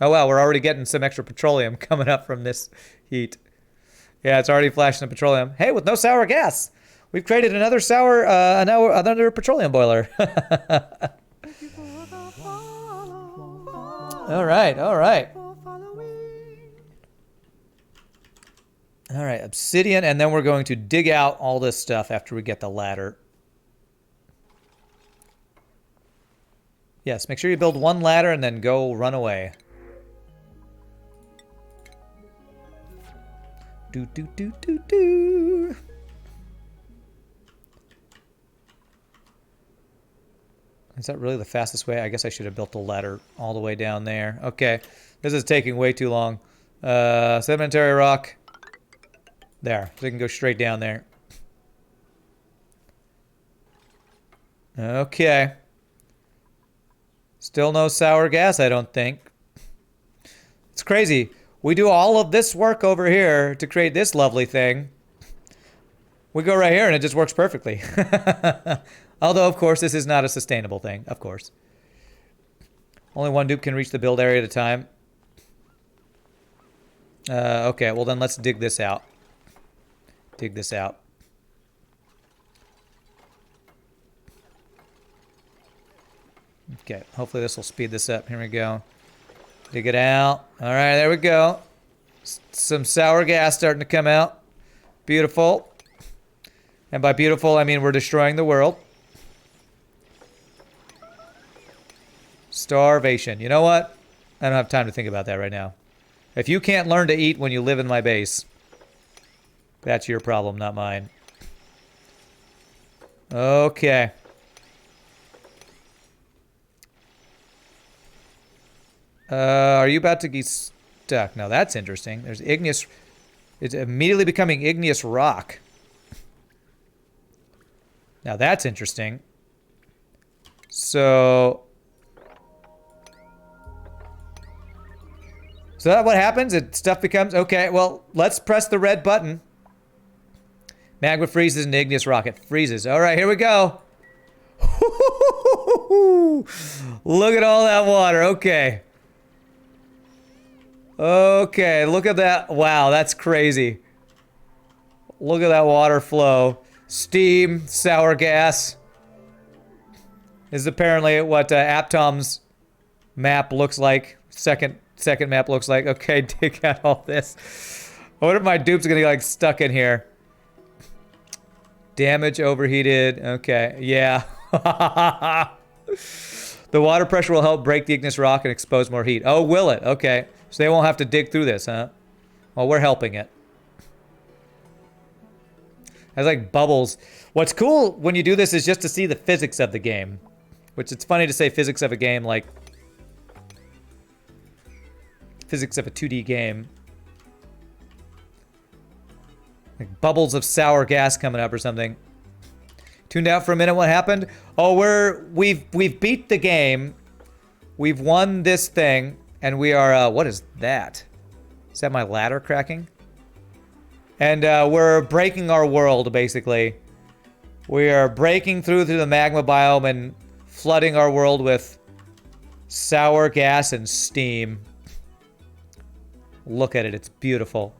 Oh, wow, we're already getting some extra petroleum coming up from this heat. Yeah, it's already flashing the petroleum. Hey, with no sour gas. We've created another another petroleum boiler. All right, all right. All right, obsidian, and then we're going to dig out all this stuff after we get the ladder. Yes, make sure you build one ladder and then go run away. Do, do, do, do, do. Is that really the fastest way? I guess I should have built the ladder all the way down there. Okay, this is taking way too long. Sedimentary rock. There, so we can go straight down there. Okay. Still no sour gas, I don't think. It's crazy. We do all of this work over here to create this lovely thing. We go right here and it just works perfectly. Although, of course, this is not a sustainable thing, of course. Only one dupe can reach the build area at a time. Okay, well then let's dig this out. Dig this out. Okay, hopefully this will speed this up. Here we go. Dig it out. All right, there we go. Some sour gas starting to come out. Beautiful. And by beautiful, I mean we're destroying the world. Starvation. You know what? I don't have time to think about that right now. If you can't learn to eat when you live in my base, that's your problem, not mine. Okay. Are you about to get stuck? Now that's interesting. There's igneous... It's immediately becoming igneous rock. Now that's interesting. So that what happens? Stuff becomes... Okay, well, let's press the red button. Magma freezes and igneous rock. It freezes. All right, here we go. Look at all that water. Okay. Okay, look at that. Wow, that's crazy. Look at that water flow. Steam, sour gas. This is apparently what Aptom's map looks like. Second map looks like. Okay, dig out all this. What if my dupes are gonna get like stuck in here? Damage overheated. Okay, yeah. The water pressure will help break the igneous rock and expose more heat. Oh, will it? Okay. So they won't have to dig through this, huh? Well, we're helping it. There's like bubbles. What's cool when you do this is just to see the physics of the game. Which it's funny to say physics of a game like... Physics of a 2D game. Like bubbles of sour gas coming up or something. Tuned out for a minute, what happened? Oh, we've beat the game. We've won this thing. And we are, what is that? Is that my ladder cracking? And we're breaking our world, basically. We are breaking through the magma biome and flooding our world with sour gas and steam. Look at it, it's beautiful.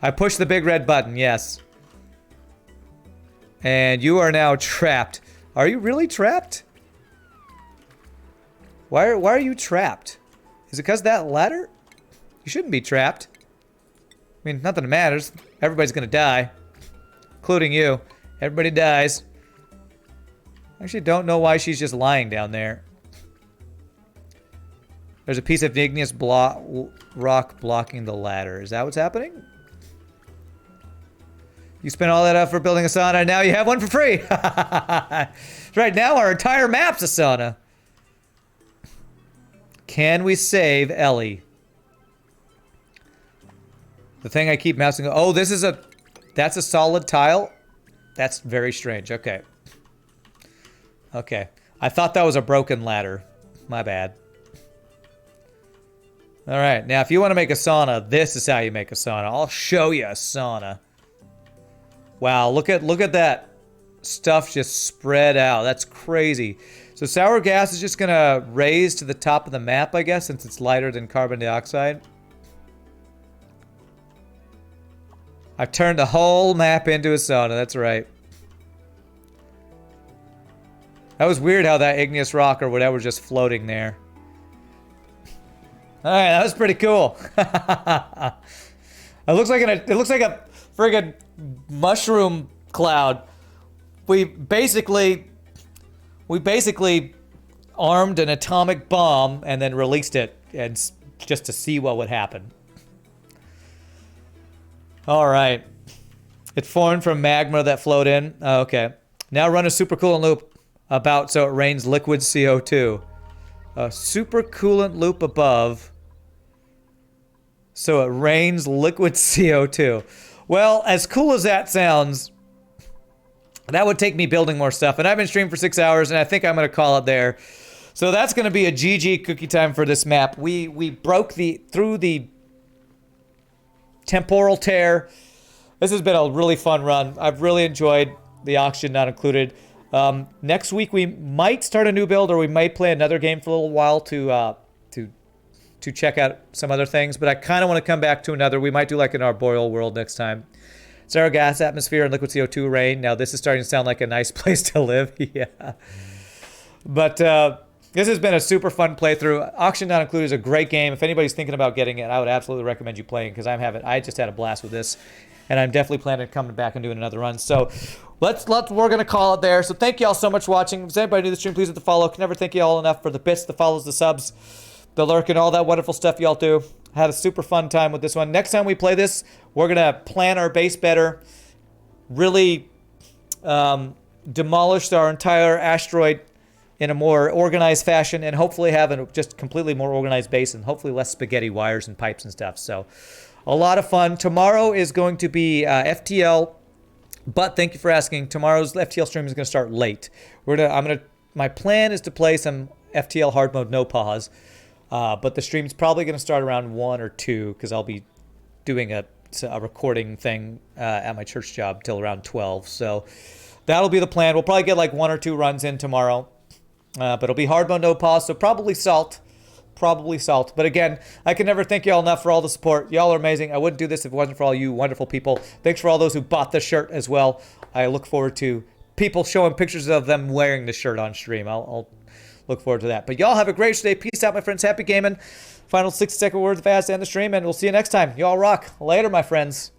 I pushed the big red button, yes. And you are now trapped. Are you really trapped? Why are you trapped? Is it because of that ladder? You shouldn't be trapped. I mean, nothing matters. Everybody's gonna die. Including you. Everybody dies. I actually don't know why she's just lying down there. There's a piece of igneous rock blocking the ladder. Is that what's happening? You spent all that effort building a sauna, and now you have one for free. Right now, our entire map's a sauna. Can we save Ellie? The thing I keep mousing. Oh, this is a... That's a solid tile? That's very strange. Okay. Okay. I thought that was a broken ladder. My bad. Alright, now if you want to make a sauna, this is how you make a sauna. I'll show you a sauna. Wow, look at that stuff just spread out. That's crazy. So sour gas is just gonna raise to the top of the map, I guess, since it's lighter than carbon dioxide. I've turned the whole map into a sauna, that's right. That was weird how that igneous rock or whatever was just floating there. Alright, that was pretty cool. It looks like a friggin' mushroom cloud. We basically armed an atomic bomb and then released it, and just to see what would happen. All right, it formed from magma that flowed in. Oh, okay, now run a supercoolant loop about so it rains liquid CO2. A supercoolant loop above so it rains liquid CO2. Well, as cool as that sounds, that would take me building more stuff. And I've been streaming for 6 hours, and I think I'm going to call it there. So that's going to be a GG cookie time for this map. We broke through the temporal tear. This has been a really fun run. I've really enjoyed the oxygen not included. Next week we might start a new build, or we might play another game for a little while to check out some other things, but I kind of want to come back to another. We might do like an arboreal world next time. Sour gas, atmosphere, and liquid CO2 rain. Now this is starting to sound like a nice place to live. Yeah. But this has been a super fun playthrough. Oxygen Not Included is a great game. If anybody's thinking about getting it, I would absolutely recommend you playing, because I just had a blast with this, and I'm definitely planning on coming back and doing another run. So we're going to call it there. So thank you all so much for watching. If anybody new to the stream, please hit the follow. Can never thank you all enough for the bits, the follows, the subs, the lurk, and all that wonderful stuff y'all do. Had a super fun time with this one. Next time we play this, we're going to plan our base better, really demolish our entire asteroid in a more organized fashion, and hopefully have a just completely more organized base, and hopefully less spaghetti wires and pipes and stuff. So a lot of fun. Tomorrow is going to be FTL, but thank you for asking. Tomorrow's FTL stream is going to start late. My plan is to play some FTL hard mode, no pause. But the stream's probably going to start around 1 or 2, because I'll be doing a recording thing at my church job till around 12. So that'll be the plan. We'll probably get like 1 or 2 runs in tomorrow. But it'll be hard mode, no pause, so probably salt. Probably salt. But again, I can never thank y'all enough for all the support. Y'all are amazing. I wouldn't do this if it wasn't for all you wonderful people. Thanks for all those who bought the shirt as well. I look forward to people showing pictures of them wearing the shirt on stream. I'll look forward to that. But y'all have a great day. Peace out, my friends. Happy gaming. Final 60-second words fast to end the stream, and we'll see you next time. Y'all rock. Later, my friends.